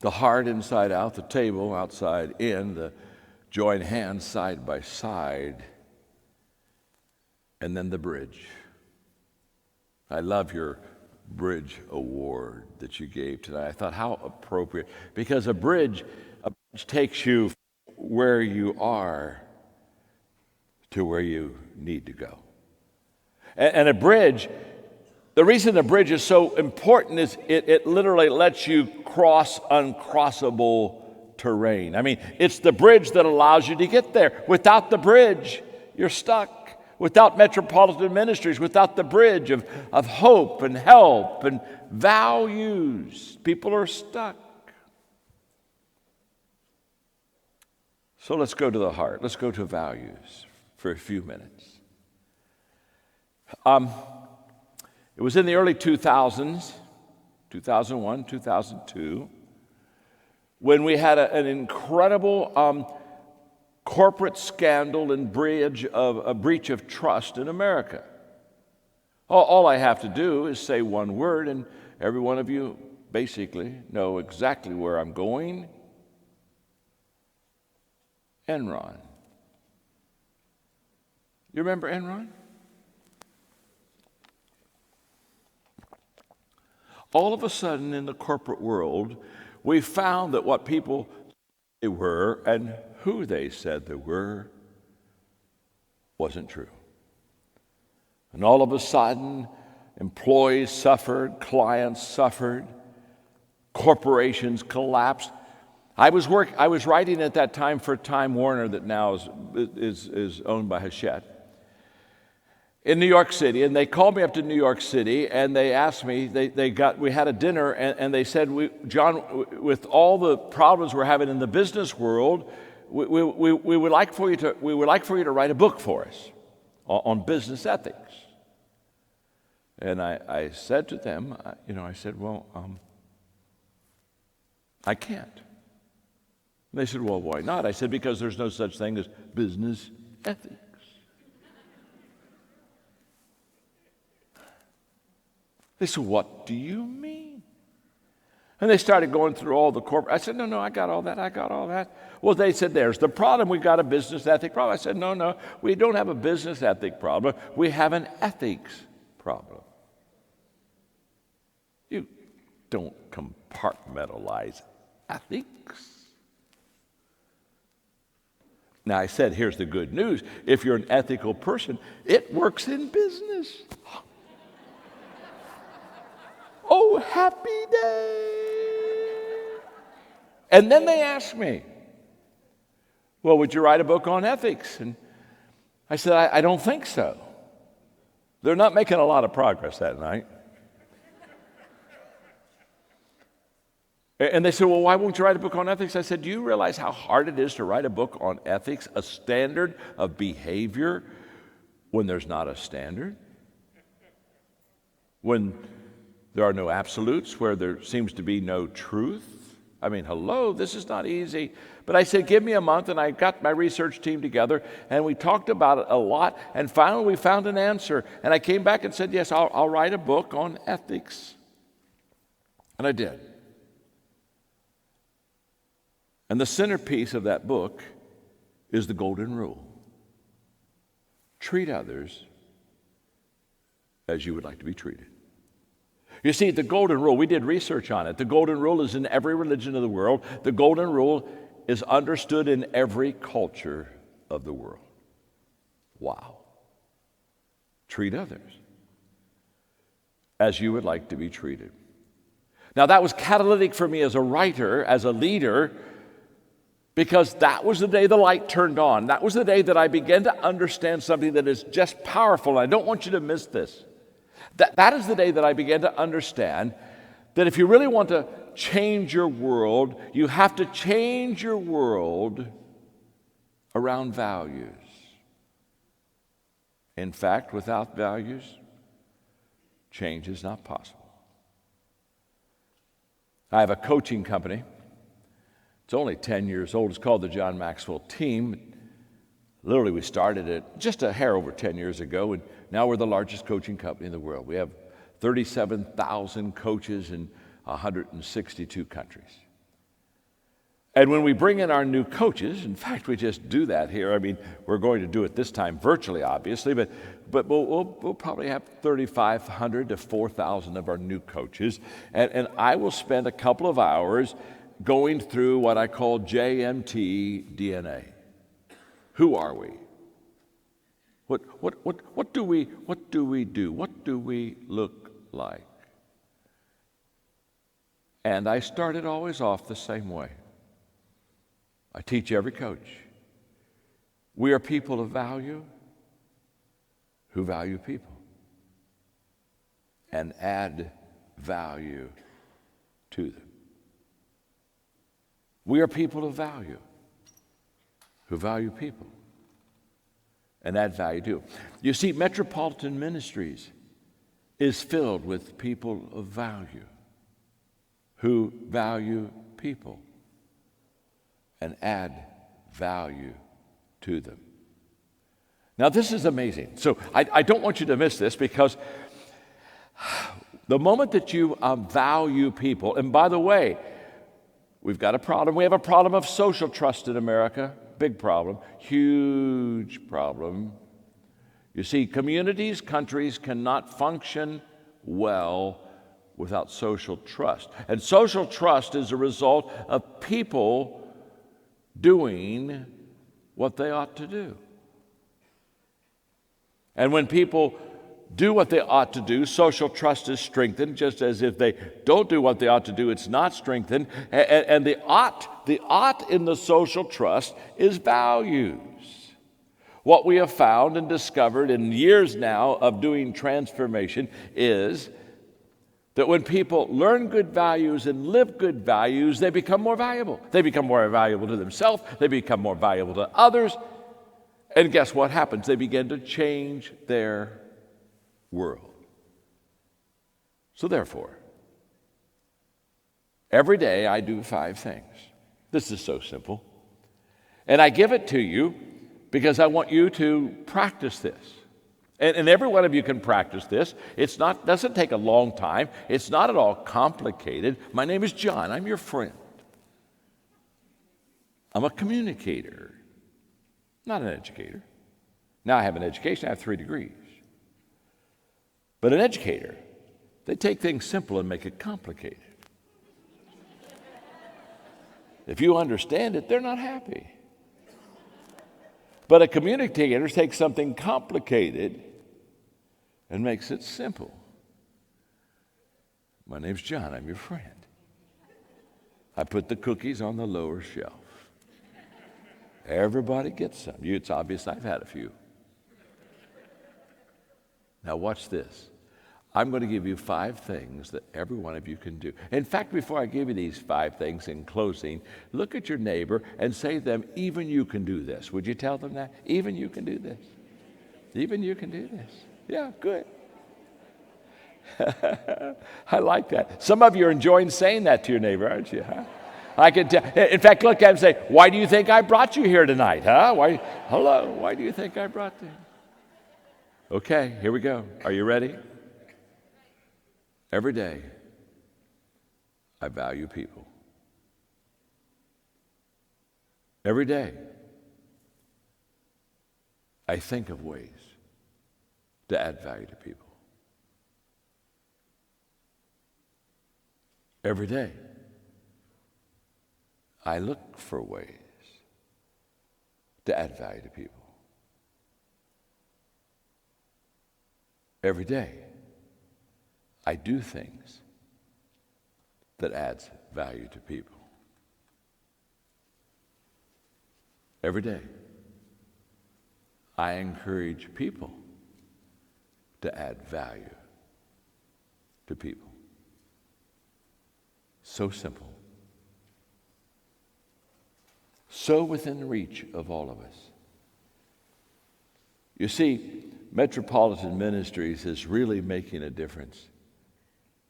S8: The heart inside out, the table outside in, the joined hands side by side, and then the bridge. I love your bridge award that you gave tonight. I thought, how appropriate, because a bridge takes you where you are to where you need to go. And a bridge, the reason a bridge is so important is it literally lets you cross uncrossable terrain. I mean, it's the bridge that allows you to get there. Without the bridge, you're stuck. Without Metropolitan Ministries, without the bridge of hope and help and values, people are stuck. So let's go to the heart. Let's go to values for a few minutes. It was in the early 2000s, 2001, 2002, when we had an incredible corporate scandal and breach of trust in America. All I have to do is say one word, and every one of you basically know exactly where I'm going. Enron. You remember Enron? All of a sudden in the corporate world, we found that what people they were and who they said they were wasn't true. And all of a sudden, employees suffered, clients suffered, corporations collapsed. I was writing at that time for Time Warner that now is owned by Hachette in New York City, and they called me up to New York City and they asked me, we had a dinner and they said, John, with all the problems we're having in the business world, we would like for you to write a book for us on business ethics. And I said to them, I said, well, I can't. And they said, well, why not? I said, because there's no such thing as business ethics. They said, what do you mean? And they started going through all the corporate. I said, no, I got all that. Well, they said, there's the problem. We've got a business ethic problem. I said, no, we don't have a business ethic problem. We have an ethics problem. You don't compartmentalize ethics. Now, I said, here's the good news. If you're an ethical person, it works in business. Oh, happy day. And then they asked me, well, would you write a book on ethics? And I said, I don't think so. They're not making a lot of progress that night. And they said, well, why won't you write a book on ethics? I said, do you realize how hard it is to write a book on ethics, a standard of behavior, when there's not a standard? When there are no absolutes, where there seems to be no truth? I mean, hello, this is not easy. But I said, give me a month, and I got my research team together, and we talked about it a lot, and finally we found an answer. And I came back and said, yes, I'll write a book on ethics. And I did. And the centerpiece of that book is the golden rule. Treat others as you would like to be treated. You see, the golden rule, we did research on it. The golden rule is in every religion of the world. The golden rule is understood in every culture of the world. Wow. Treat others as you would like to be treated. Now, that was catalytic for me as a writer, as a leader, because that was the day the light turned on. That was the day that I began to understand something that is just powerful. I don't want you to miss this. That is the day that I began to understand that if you really want to change your world, you have to change your world around values. In fact, without values, change is not possible. I have a coaching company. It's only 10 years old. It's called the John Maxwell Team. Literally, we started it just a hair over 10 years ago, and now we're the largest coaching company in the world. We have 37,000 coaches in 162 countries. And when we bring in our new coaches, in fact, we just do that here. I mean, we're going to do it this time virtually, obviously, but we'll probably have 3,500 to 4,000 of our new coaches. And I will spend a couple of hours going through what I call JMT DNA. Who are we? What do we do? What do we look like? And I started always off the same way. I teach every coach. We are people of value who value people and add value to them. We are people of value who value people and add value to them. You see, Metropolitan Ministries is filled with people of value who value people and add value to them. Now, this is amazing. So I don't want you to miss this, because the moment that you value people, and by the way, we've got a problem. We have a problem of social trust in America. Big problem. Huge problem. You see, communities, countries cannot function well without social trust. And social trust is a result of people doing what they ought to do. And when people do what they ought to do, social trust is strengthened, just as if they don't do what they ought to do, it's not strengthened. And the ought in the social trust is values. What we have found and discovered in years now of doing transformation is that when people learn good values and live good values, they become more valuable. They become more valuable to themselves. They become more valuable to others. And guess what happens? They begin to change their world. So therefore, every day I do 5 things. This is so simple. And I give it to you because I want you to practice this. And every one of you can practice this. Doesn't take a long time. It's not at all complicated. My name is John. I'm your friend. I'm a communicator, not an educator. Now I have an education. I have 3 degrees. But an educator, they take things simple and make it complicated. If you understand it, they're not happy. But a communicator takes something complicated and makes it simple. My name's John. I'm your friend. I put the cookies on the lower shelf. Everybody gets some. It's obvious I've had a few. Now watch this. I'm going to give you 5 things that every one of you can do. In fact, before I give you these 5 things in closing, look at your neighbor and say to them, even you can do this. Would you tell them that? Even you can do this. Even you can do this. Yeah, good. I like that. Some of you are enjoying saying that to your neighbor, aren't you? Huh? I can tell. In fact, look at him and say, why do you think I brought you here tonight? Huh? Why do you think I brought you? Okay, here we go. Are you ready? Every day, I value people. Every day, I think of ways to add value to people. Every day, I look for ways to add value to people. Every day, I do things that adds value to people. Every day, I encourage people to add value to people. So simple. So within reach of all of us. You see, Metropolitan Ministries is really making a difference.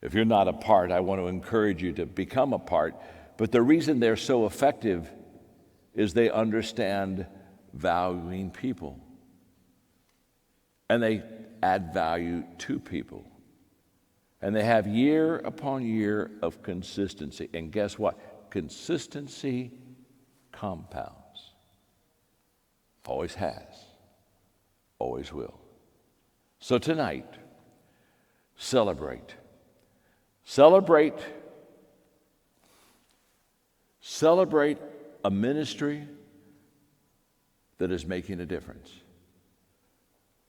S8: If you're not a part, I want to encourage you to become a part. But the reason they're so effective is they understand valuing people. And they add value to people. And they have year upon year of consistency. And guess what? Consistency compounds. Always has. Always will. So tonight, celebrate. Celebrate a ministry that is making a difference.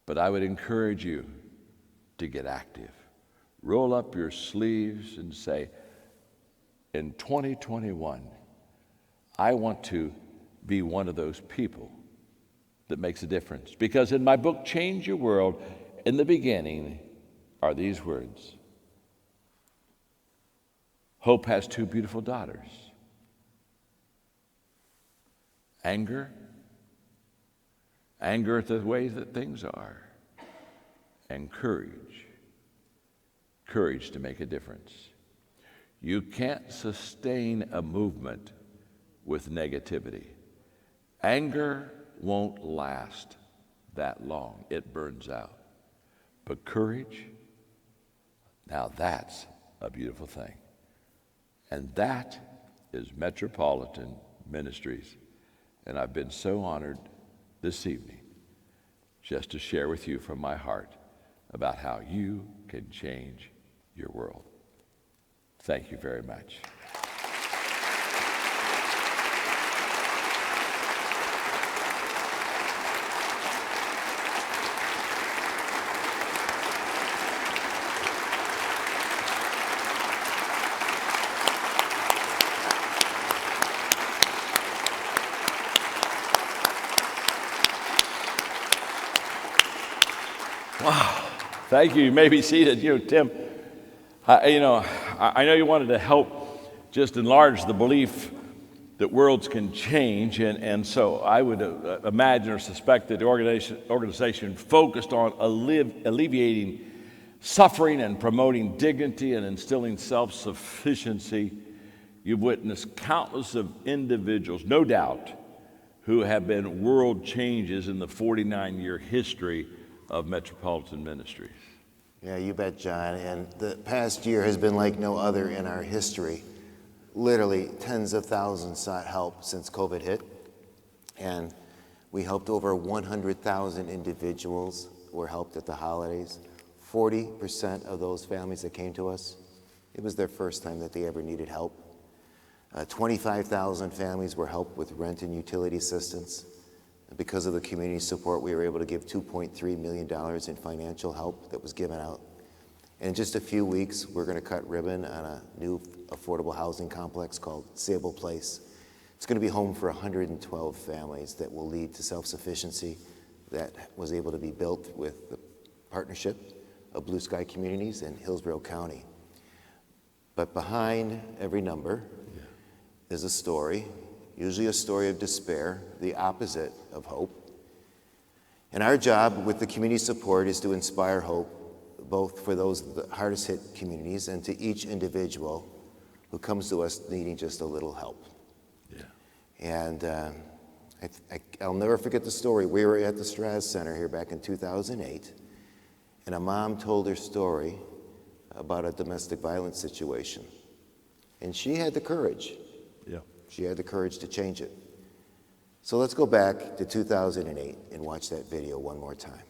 S8: But I would encourage you to get active. Roll up your sleeves and say, in 2021, I want to be one of those people that makes a difference. Because in my book, Change Your World, in the beginning are these words. Hope has two beautiful daughters. Anger at the way that things are, and courage to make a difference. You can't sustain a movement with negativity. Anger won't last that long. It burns out. But courage, now that's a beautiful thing. And that is Metropolitan Ministries. And I've been so honored this evening just to share with you from my heart about how you can change your world. Thank you very much. Wow. Thank you. You may be seated. Tim, I know you wanted to help just enlarge the belief that worlds can change, and so I would imagine or suspect that the organization focused on alleviating suffering and promoting dignity and instilling self-sufficiency. You've witnessed countless of individuals, no doubt, who have been world changes in the 49-year history of Metropolitan Ministries.
S3: Yeah, you bet, John. And the past year has been like no other in our history. Literally, tens of thousands sought help since COVID hit. And we helped over 100,000 individuals were helped at the holidays. 40% of those families that came to us, it was their first time that they ever needed help. 25,000 families were helped with rent and utility assistance. Because of the community support, we were able to give $2.3 million in financial help that was given out. And in just a few weeks, we're going to cut ribbon on a new affordable housing complex called Sable Place. It's going to be home for 112 families that will lead to self-sufficiency that was able to be built with the partnership of Blue Sky Communities in Hillsborough County. But behind every number is a story, usually a story of despair, the opposite of hope. And our job with the community support is to inspire hope, both for those the hardest hit communities and to each individual who comes to us needing just a little help. Yeah. And I'll never forget the story. We were at the Straz Center here back in 2008, and a mom told her story about a domestic violence situation. And she had the courage.
S8: Yeah.
S3: She had the courage to change it. So let's go back to 2008 and watch that video one more time.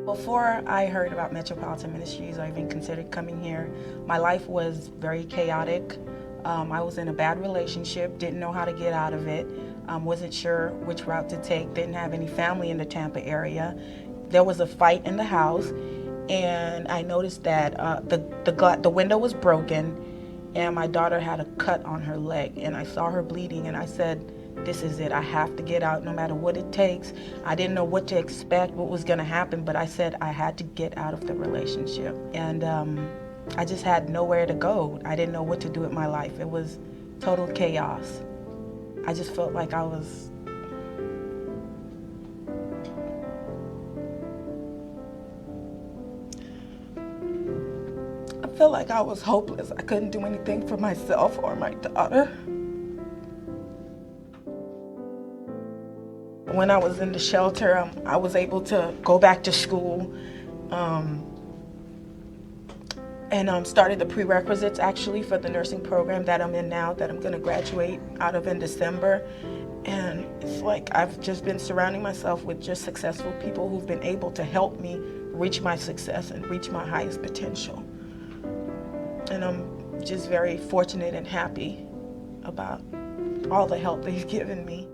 S9: Before I heard about Metropolitan Ministries or even considered coming here, my life was very chaotic. I was in a bad relationship, didn't know how to get out of it, wasn't sure which route to take, didn't have any family in the Tampa area. There was a fight in the house, and I noticed that the window was broken, and my daughter had a cut on her leg, and I saw her bleeding, and I said, this is it. I have to get out no matter what it takes. I didn't know what to expect, what was going to happen, but I said I had to get out of the relationship. And I just had nowhere to go. I didn't know what to do with my life. It was total chaos. I just felt like I felt like I was hopeless. I couldn't do anything for myself or my daughter. When I was in the shelter, I was able to go back to school and started the prerequisites actually for the nursing program that I'm in now, that I'm going to graduate out of in December. And it's like I've just been surrounding myself with just successful people who've been able to help me reach my success and reach my highest potential. And I'm just very fortunate and happy about all the help they've given me.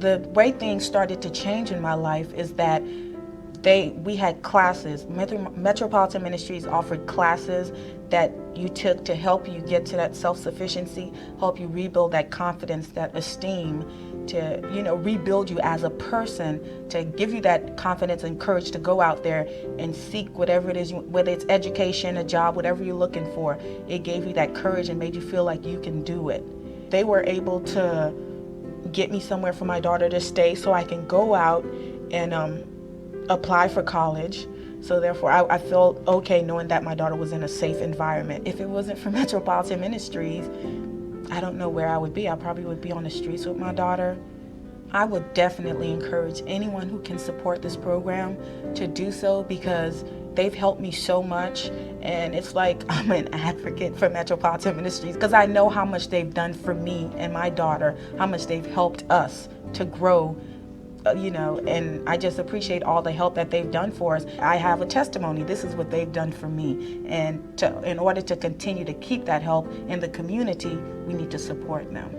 S9: The way things started to change in my life is that we had classes. Metropolitan Ministries offered classes that you took to help you get to that self-sufficiency, help you rebuild that confidence, that esteem, to rebuild you as a person, to give you that confidence and courage to go out there and seek whatever it is, whether it's education, a job, whatever you're looking for. It gave you that courage and made you feel like you can do it. They were able to get me somewhere for my daughter to stay so I can go out and apply for college. So therefore, I felt okay knowing that my daughter was in a safe environment. If it wasn't for Metropolitan Ministries, I don't know where I would be. I probably would be on the streets with my daughter. I would definitely encourage anyone who can support this program to do so, because they've helped me so much, and it's like I'm an advocate for Metropolitan Ministries because I know how much they've done for me and my daughter, how much they've helped us to grow, and I just appreciate all the help that they've done for us. I have a testimony. This is what they've done for me, and in order to continue to keep that help in the community, we need to support them.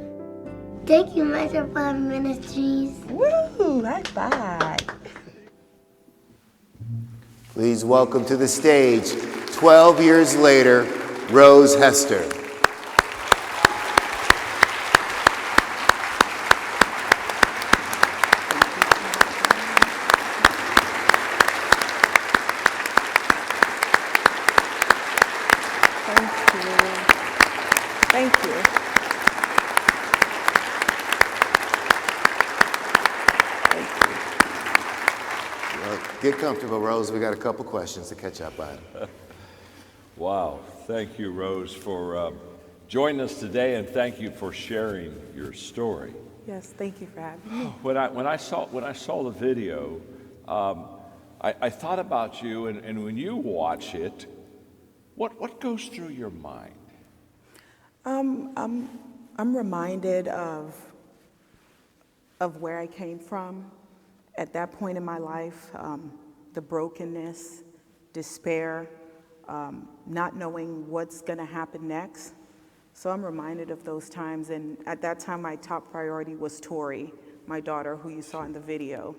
S10: Thank you, Metropolitan Ministries.
S9: Woo! High five.
S3: Please welcome to the stage, 12 years later, Rose Hester.
S9: Thank you.
S3: Get comfortable, Rose. We got a couple questions to catch up on.
S8: Wow. Thank you, Rose, for joining us today, and thank you for sharing your story.
S9: Yes, thank you for having me.
S8: When I saw the video, I thought about you, and when you watch it, what goes through your mind?
S9: I'm reminded of where I came from at that point in my life, the brokenness, despair, not knowing what's going to happen next. So I'm reminded of those times, and at that time my top priority was Tori, my daughter, who you saw in the video.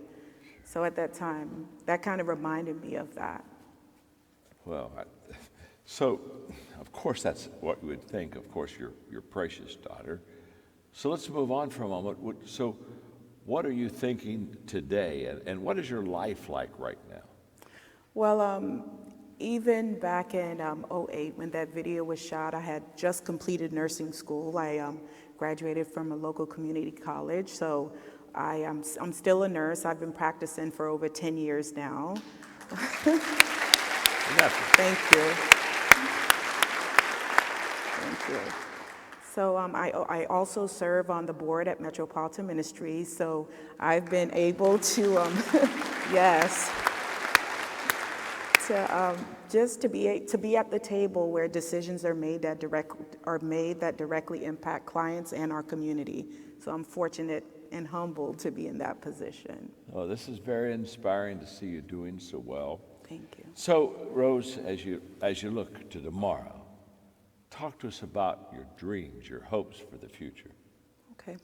S9: So at that time, that kind of reminded me of that.
S8: Well, so of course that's what you would think, of course, your precious daughter. So let's move on for a moment. So what are you thinking today, and what is your life like right now?
S9: Well, even back in 2008, when that video was shot, I had just completed nursing school. I graduated from a local community college, so I'm still a nurse. I've been practicing for over 10 years now. Thank you. Thank you. So I also serve on the board at Metropolitan Ministries, so I've been able to, yes, just to be at the table where decisions are made that directly impact clients and our community. So I'm fortunate and humbled to be in that position.
S8: Oh, this is very inspiring to see you doing so well.
S9: Thank you.
S8: So, Rose, as you look to tomorrow, talk to us about your dreams, your hopes for the future.
S9: Okay.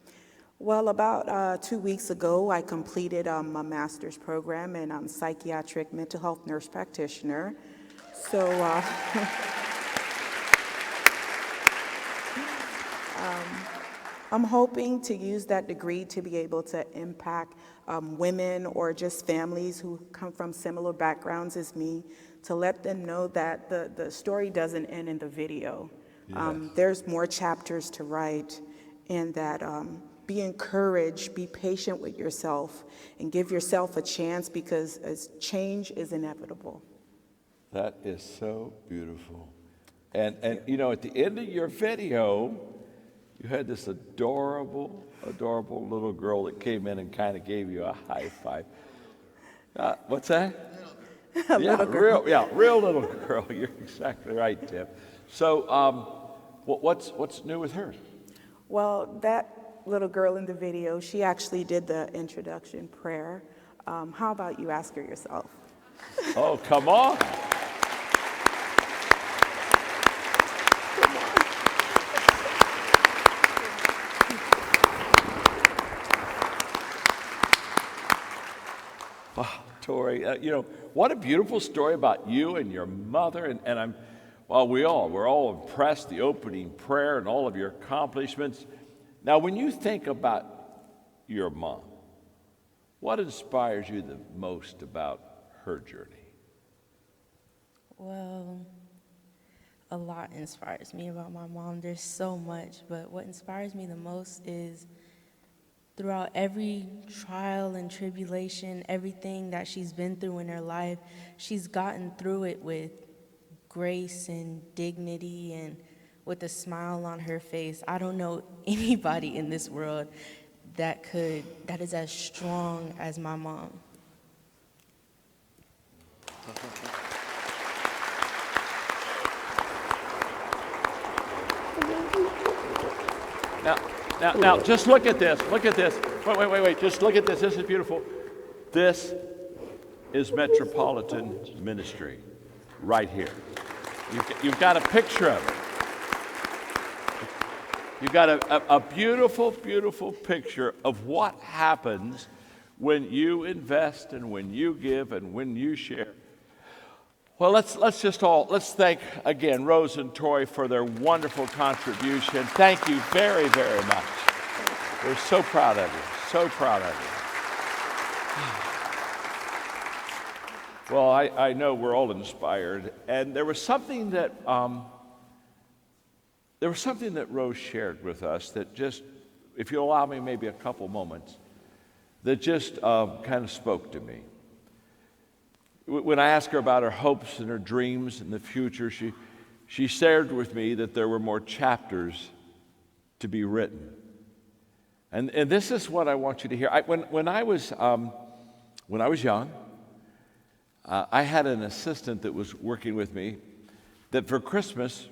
S9: Well, about 2 weeks ago, I completed a master's program in psychiatric mental health nurse practitioner. So I'm hoping to use that degree to be able to impact women or just families who come from similar backgrounds as me, to let them know that the story doesn't end in the video.
S8: Yes.
S9: There's more chapters to write, and that be encouraged, be patient with yourself, and give yourself a chance, because change is inevitable.
S8: That is so beautiful. And you know, at the end of your video, you had this adorable little girl that came in and kind of gave you a high five. What's that? Real little girl. You're exactly right, Tim. So, what's new with her?
S9: Well, that little girl in the video, she actually did the introduction prayer. How about you ask her yourself?
S8: Oh, come on. Wow, Tori, you know, what a beautiful story about you and your mother, and we're all impressed, the opening prayer and all of your accomplishments. Now, when you think about your mom, what inspires you the most about her journey?
S4: Well, a lot inspires me about my mom. There's so much, but what inspires me the most is throughout every trial and tribulation, everything that she's been through in her life, she's gotten through it with grace and dignity and with a smile on her face. I don't know anybody in this world that is as strong as my mom.
S8: Now, just look at this. Look at this. Wait. Just look at this. This is beautiful. This is Metropolitan Ministry right here. You've got a picture of it. You've got a beautiful, beautiful picture of what happens when you invest and when you give and when you share. Well, let's thank again Rose and Tori for their wonderful contribution. Thank you very, very much. We're so proud of you. So proud of you. Well, I know we're all inspired, and there was something that Rose shared with us that just, if you'll allow me maybe a couple moments, that just kind of spoke to me. When I asked her about her hopes and her dreams in the future, she shared with me that there were more chapters to be written. And this is what I want you to hear. When I was young, I had an assistant that was working with me that for Christmas,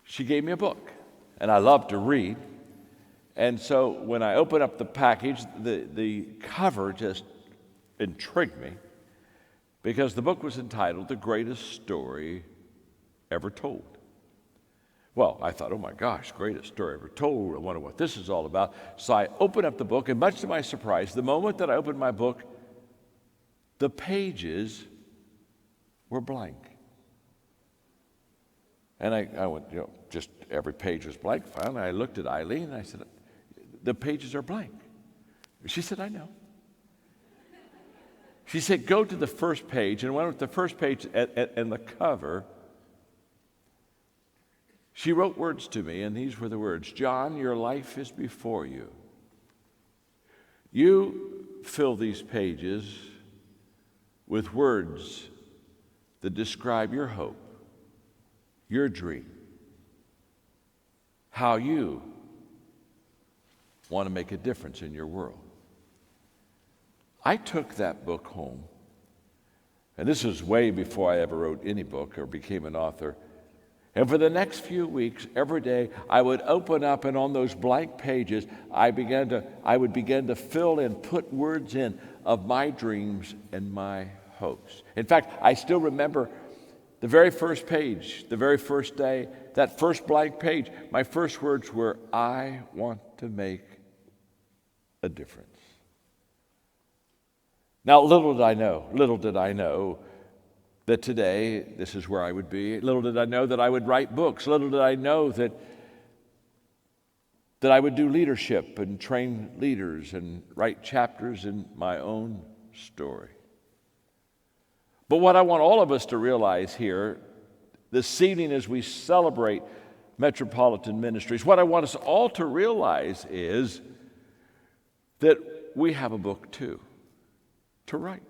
S8: she gave me a book. And I love to read. And so when I opened up the package, the cover just intrigued me, because the book was entitled The Greatest Story Ever Told. Well, I thought, oh my gosh, greatest story ever told. I wonder what this is all about. So I opened up the book, and much to my surprise, the moment that I opened my book, the pages were blank. And I went, just every page was blank. Finally, I looked at Eileen, and I said, the pages are blank. She said, I know. She said, go to the first page, and went with the first page and the cover. She wrote words to me, and these were the words: John, your life is before you. You fill these pages with words that describe your hope, your dream, how you want to make a difference in your world. I took that book home, and this was way before I ever wrote any book or became an author. And for the next few weeks, every day, I would open up, and on those blank pages, I would begin to fill in, put words in of my dreams and my hopes. In fact, I still remember the very first page, the very first day, that first blank page. My first words were, I want to make a difference. Now, little did I know that today this is where I would be. Little did I know that I would write books. Little did I know that I would do leadership and train leaders and write chapters in my own story. But what I want all of us to realize here this evening as we celebrate Metropolitan Ministries, what I want us all to realize is that we have a book too to write.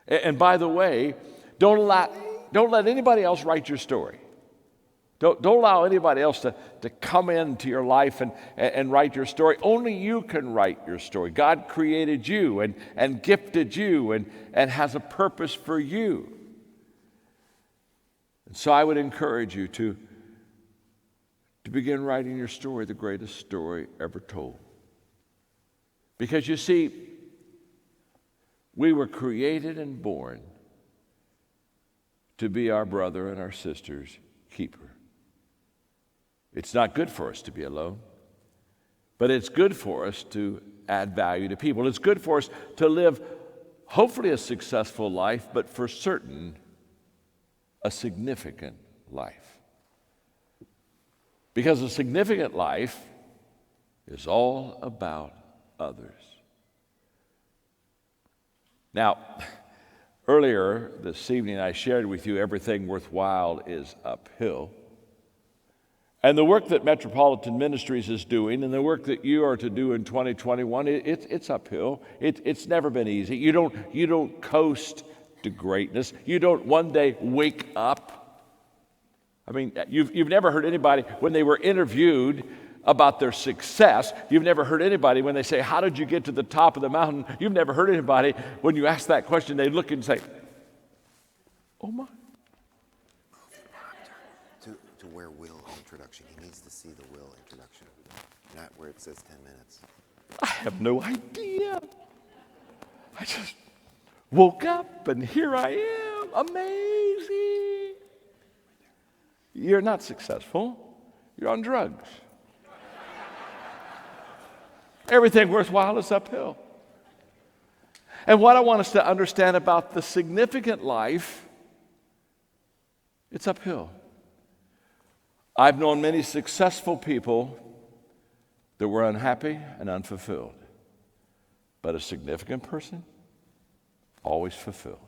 S8: And by the way, don't let anybody else write your story. Don't allow anybody else to come into your life and write your story. Only you can write your story. God created you and gifted you and has a purpose for you. And so I would encourage you to begin writing your story, the greatest story ever told. Because you see, we were created and born to be our brother and our sister's keeper. It's not good for us to be alone, but it's good for us to add value to people. It's good for us to live, hopefully, a successful life, but for certain, a significant life. Because a significant life is all about others. Now, earlier this evening, I shared with you everything worthwhile is uphill. And the work that Metropolitan Ministries is doing and the work that you are to do in 2021, it's uphill. It's never been easy. You don't coast to greatness. You don't one day wake up. I mean, you've never heard anybody, when they were interviewed about their success, you've never heard anybody when they say, how did you get to the top of the mountain? You've never heard anybody, when you ask that question, they look and say, oh my.
S3: To where Will introduction. He needs to see the Will introduction, not where it says 10 minutes.
S8: I have no idea. I just woke up and here I am. Amazing. You're not successful. You're on drugs. Everything worthwhile is uphill. And what I want us to understand about the significant life, it's uphill. I've known many successful people that were unhappy and unfulfilled. But a significant person, always fulfilled.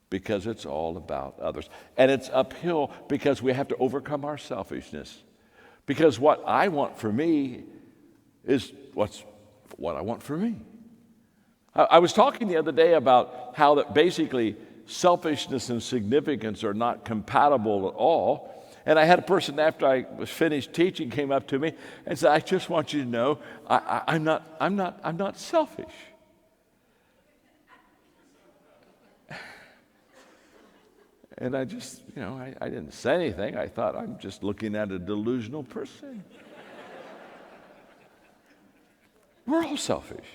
S8: Because it's all about others. And it's uphill because we have to overcome our selfishness. Because what I want for me is what I want for me. I was talking the other day about how that basically selfishness and significance are not compatible at all. And I had a person after I was finished teaching came up to me and said, I just want you to know I'm not selfish. And I just, I didn't say anything. I thought, I'm just looking at a delusional person. We're all selfish.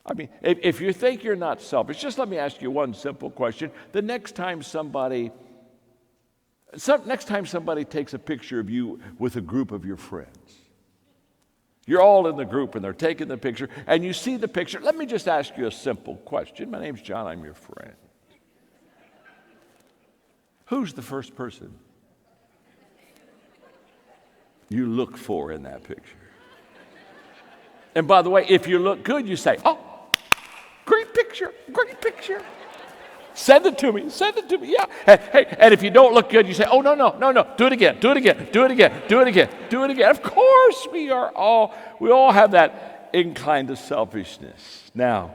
S8: I mean, if you think you're not selfish, just let me ask you one simple question. The next time somebody takes a picture of you with a group of your friends, you're all in the group and they're taking the picture, and you see the picture. Let me just ask you a simple question. My name's John, I'm your friend. Who's the first person you look for in that picture? And by the way, if you look good, you say, oh, great picture, great picture. Send it to me, yeah. Hey, and if you don't look good, you say, oh, no, do it again. Of course, we all have that incline to selfishness. Now,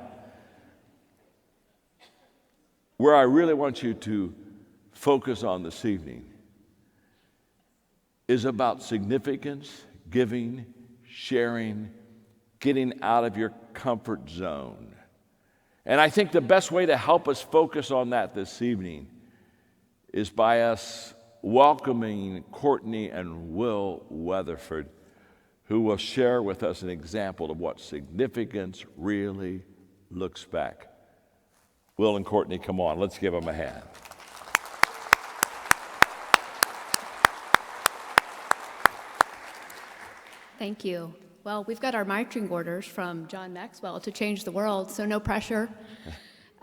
S8: where I really want you to focus on this evening is about significance, giving, sharing, getting out of your comfort zone. And I think the best way to help us focus on that this evening is by us welcoming Courtney and Will Weatherford, who will share with us an example of what significance really looks back. Will and Courtney, come on, let's give them a hand.
S11: Thank you. Well, we've got our marching orders from John Maxwell to change the world, so no pressure.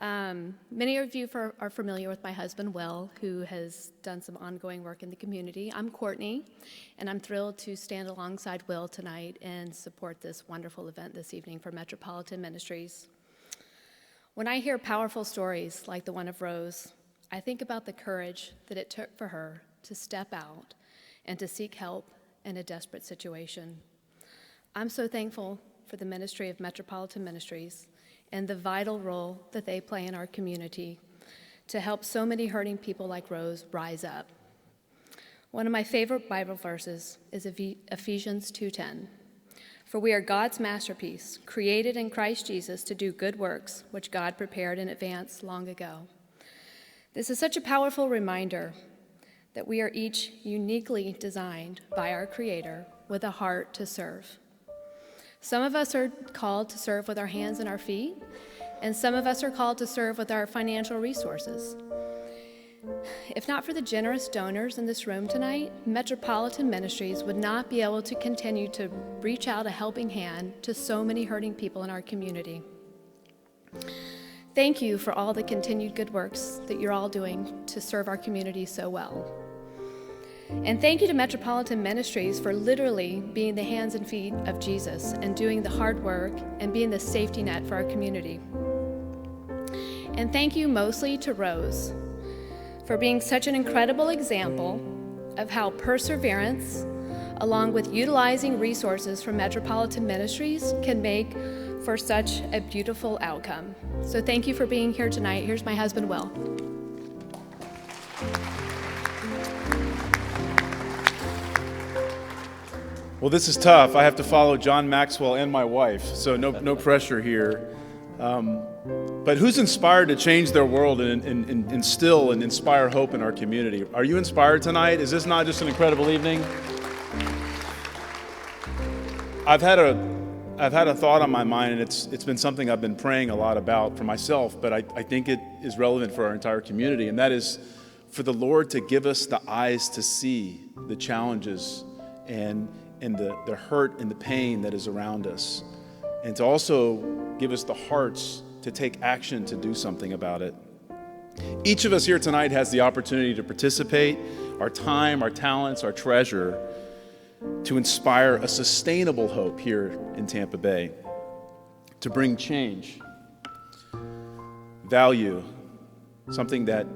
S11: Many of you are familiar with my husband, Will, who has done some ongoing work in the community. I'm Courtney, and I'm thrilled to stand alongside Will tonight and support this wonderful event this evening for Metropolitan Ministries. When I hear powerful stories like the one of Rose, I think about the courage that it took for her to step out and to seek help in a desperate situation. I'm so thankful for the ministry of Metropolitan Ministries and the vital role that they play in our community to help so many hurting people like Rose rise up. One of my favorite Bible verses is Ephesians 2:10. For we are God's masterpiece, created in Christ Jesus to do good works, which God prepared in advance long ago. This is such a powerful reminder that we are each uniquely designed by our Creator with a heart to serve. Some of us are called to serve with our hands and our feet, and some of us are called to serve with our financial resources. If not for the generous donors in this room tonight, Metropolitan Ministries would not be able to continue to reach out a helping hand to so many hurting people in our community. Thank you for all the continued good works that you're all doing to serve our community so well. And thank you to Metropolitan Ministries for literally being the hands and feet of Jesus and doing the hard work and being the safety net for our community. And thank you mostly to Rose for being such an incredible example of how perseverance, along with utilizing resources from Metropolitan Ministries, can make for such a beautiful outcome. So thank you for being here tonight. Here's my husband, Will.
S12: Well, this is tough. I have to follow John Maxwell and my wife, so no pressure here. But who's inspired to change their world and instill and inspire hope in our community? Are you inspired tonight? Is this not just an incredible evening? I've had a thought on my mind, and it's been something I've been praying a lot about for myself, but I think it is relevant for our entire community, and that is for the Lord to give us the eyes to see the challenges and the hurt and the pain that is around us, and to also give us the hearts to take action to do something about it. Each of us here tonight has the opportunity to participate, our time, our talents, our treasure, to inspire a sustainable hope here in Tampa Bay, to bring change, value, something that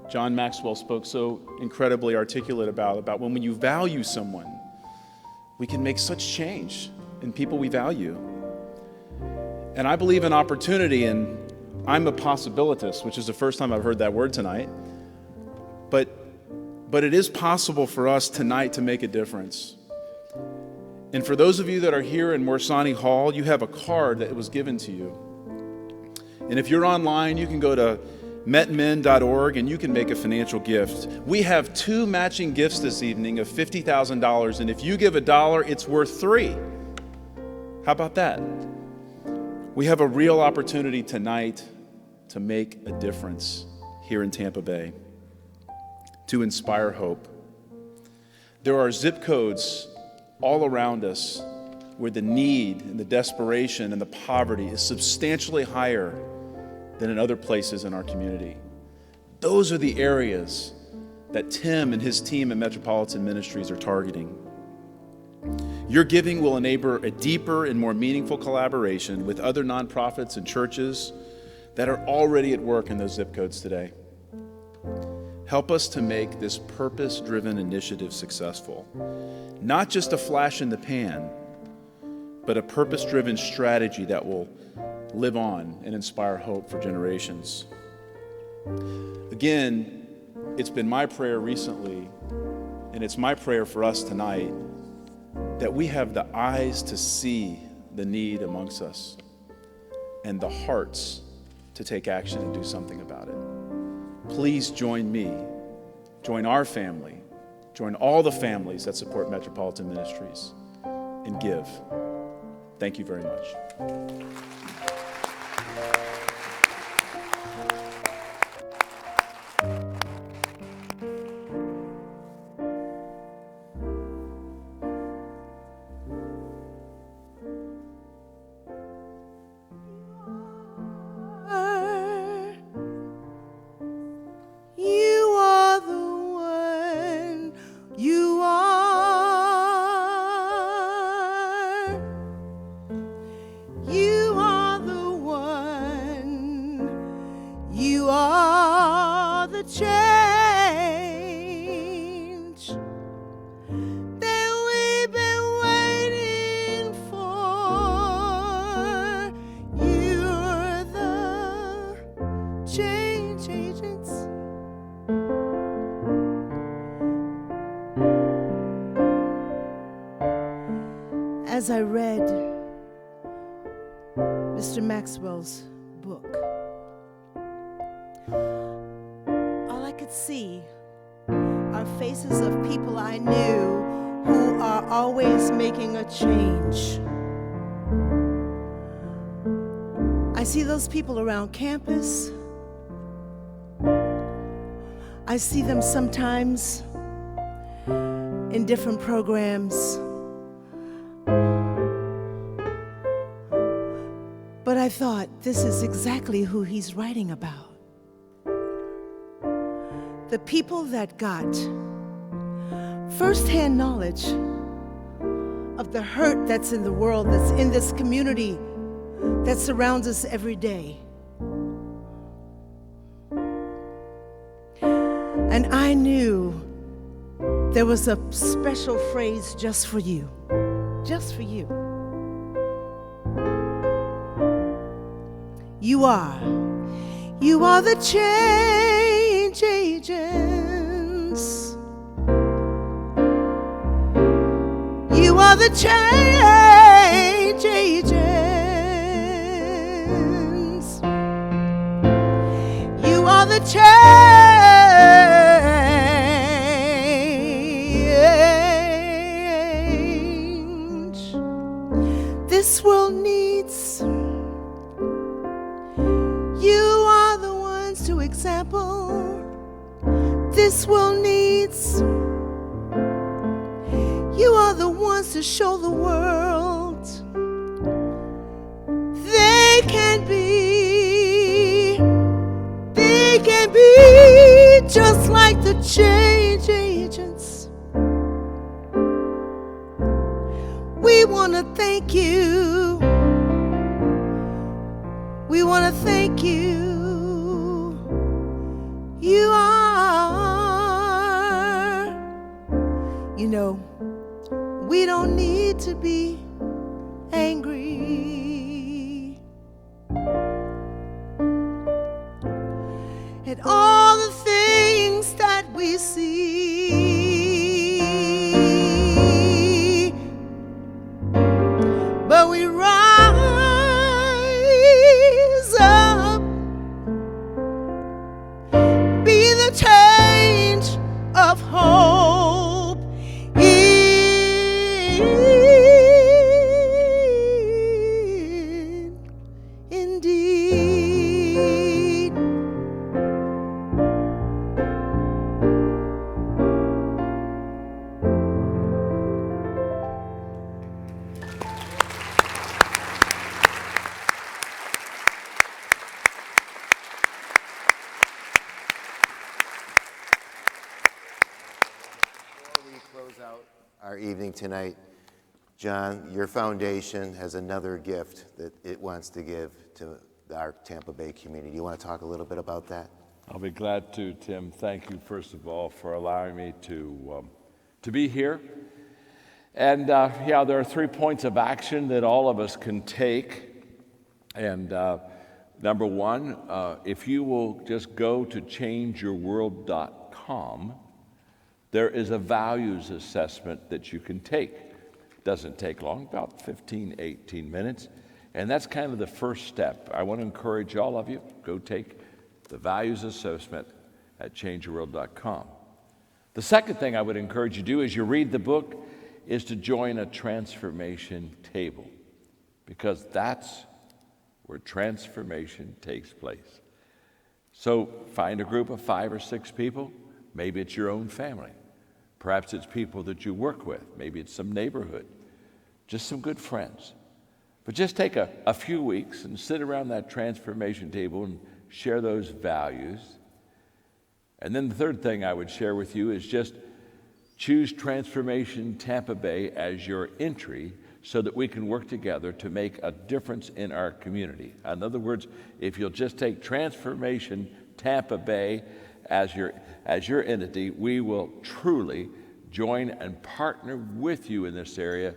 S12: John Maxwell spoke so incredibly articulate about when you value someone, we can make such change in people we value. And I believe in opportunity, and I'm a possibilitist, which is the first time I've heard that word tonight. But it is possible for us tonight to make a difference. And for those of you that are here in Morsani Hall, you have a card that was given to you. And if you're online, you can go to metmin.org and you can make a financial gift. We have 2 matching gifts this evening of $50,000, and if you give $1, it's worth 3. How about that? We have a real opportunity tonight to make a difference here in Tampa Bay, to inspire hope. There are zip codes all around us where the need and the desperation and the poverty is substantially higher than in other places in our community. Those are the areas that Tim and his team at Metropolitan Ministries are targeting. Your giving will enable a deeper and more meaningful collaboration with other nonprofits and churches that are already at work in those zip codes today. Help us to make this purpose-driven initiative successful. Not just a flash in the pan, but a purpose-driven strategy that will live on and inspire hope for generations. Again, it's been my prayer recently, and it's my prayer for us tonight, that we have the eyes to see the need amongst us and the hearts to take action and do something about it. Please join me, join our family, join all the families that support Metropolitan Ministries, and give. Thank you very much.
S2: as I read Mr. Maxwell's book, all I could see are faces of people I knew who are always making a change. I see those people around campus. I see them sometimes in different programs. But I thought, this is exactly who he's writing about. The people that got firsthand knowledge of the hurt that's in the world, that's in this community, that surrounds us every day. And I knew there was a special phrase just for you, just for you. You are the change agents. You are the change agents. You are the change. This world needs. You are the ones to example. This world needs. You are the ones to show the world they can be just like the change agents. We want to thank you. We want to thank you. You are. You know, we don't need to be angry at all the things that we see, but we rise up, be the change of hope. Indeed.
S3: Before we close out our evening tonight, John, your foundation has another gift that it wants to give to our Tampa Bay community. You want to talk a little bit about that?
S8: I'll be glad to, Tim. Thank you, first of all, for allowing me to be here. And yeah, there are 3 points of action that all of us can take. And number one, if you will just go to changeyourworld.com, there is a values assessment that you can take. It doesn't take long, about 15, 18 minutes. And that's kind of the first step. I want to encourage all of you, go take the values assessment at changeyourworld.com. The second thing I would encourage you to do as you read the book is to join a transformation table, because that's where transformation takes place. So find a group of 5 or 6 people. Maybe it's your own family. Perhaps it's people that you work with. Maybe it's some neighborhood. Just some good friends. But just take a few weeks and sit around that transformation table and share those values. And then the third thing I would share with you is just choose Transformation Tampa Bay as your entry so that we can work together to make a difference in our community. In other words, if you'll just take Transformation Tampa Bay as your entity, we will truly join and partner with you in this area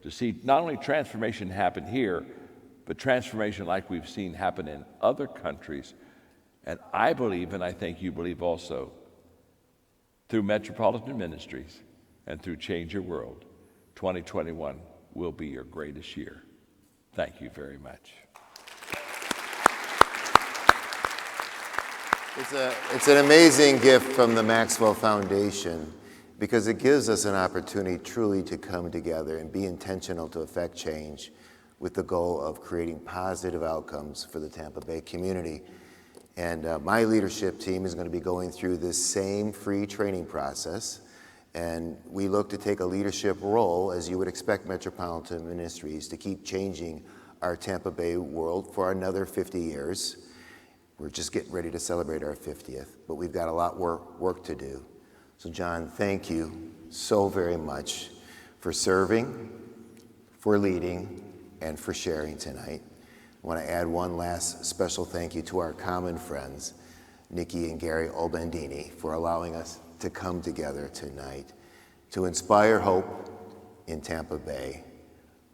S8: to see not only transformation happen here, but transformation like we've seen happen in other countries. And I believe, and I think you believe also, through Metropolitan Ministries and through Change Your World, 2021 will be your greatest year. Thank you very much.
S3: It's an amazing gift from the Maxwell Foundation because it gives us an opportunity truly to come together and be intentional to affect change with the goal of creating positive outcomes for the Tampa Bay community. And my leadership team is going to be going through this same free training process, and we look to take a leadership role, as you would expect Metropolitan Ministries, to keep changing our Tampa Bay world for another 50 years. We're just getting ready to celebrate our 50th, but we've got a lot more work to do. So John, thank you so very much for serving, for leading, and for sharing tonight. I want to add one last special thank you to our common friends, Nikki and Gary Obandini, for allowing us to come together tonight to inspire hope in Tampa Bay.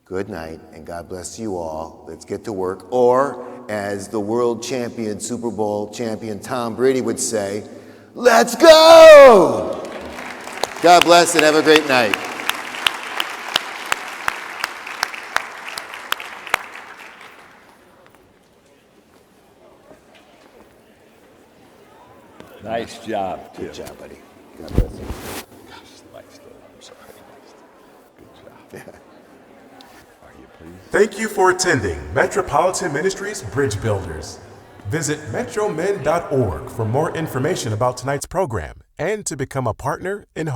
S3: Good night, and God bless you all. Let's get to work. Or, as the world champion, Super Bowl champion Tom Brady would say, let's go! God bless and have a great night.
S8: Nice job, Tim.
S3: Good job, buddy. God bless you.
S8: Gosh, nice though. I'm sorry. Good job. Are you pleased?
S1: Thank you for attending Metropolitan Ministries Bridge Builders. Visit metromin.org for more information about tonight's program and to become a partner in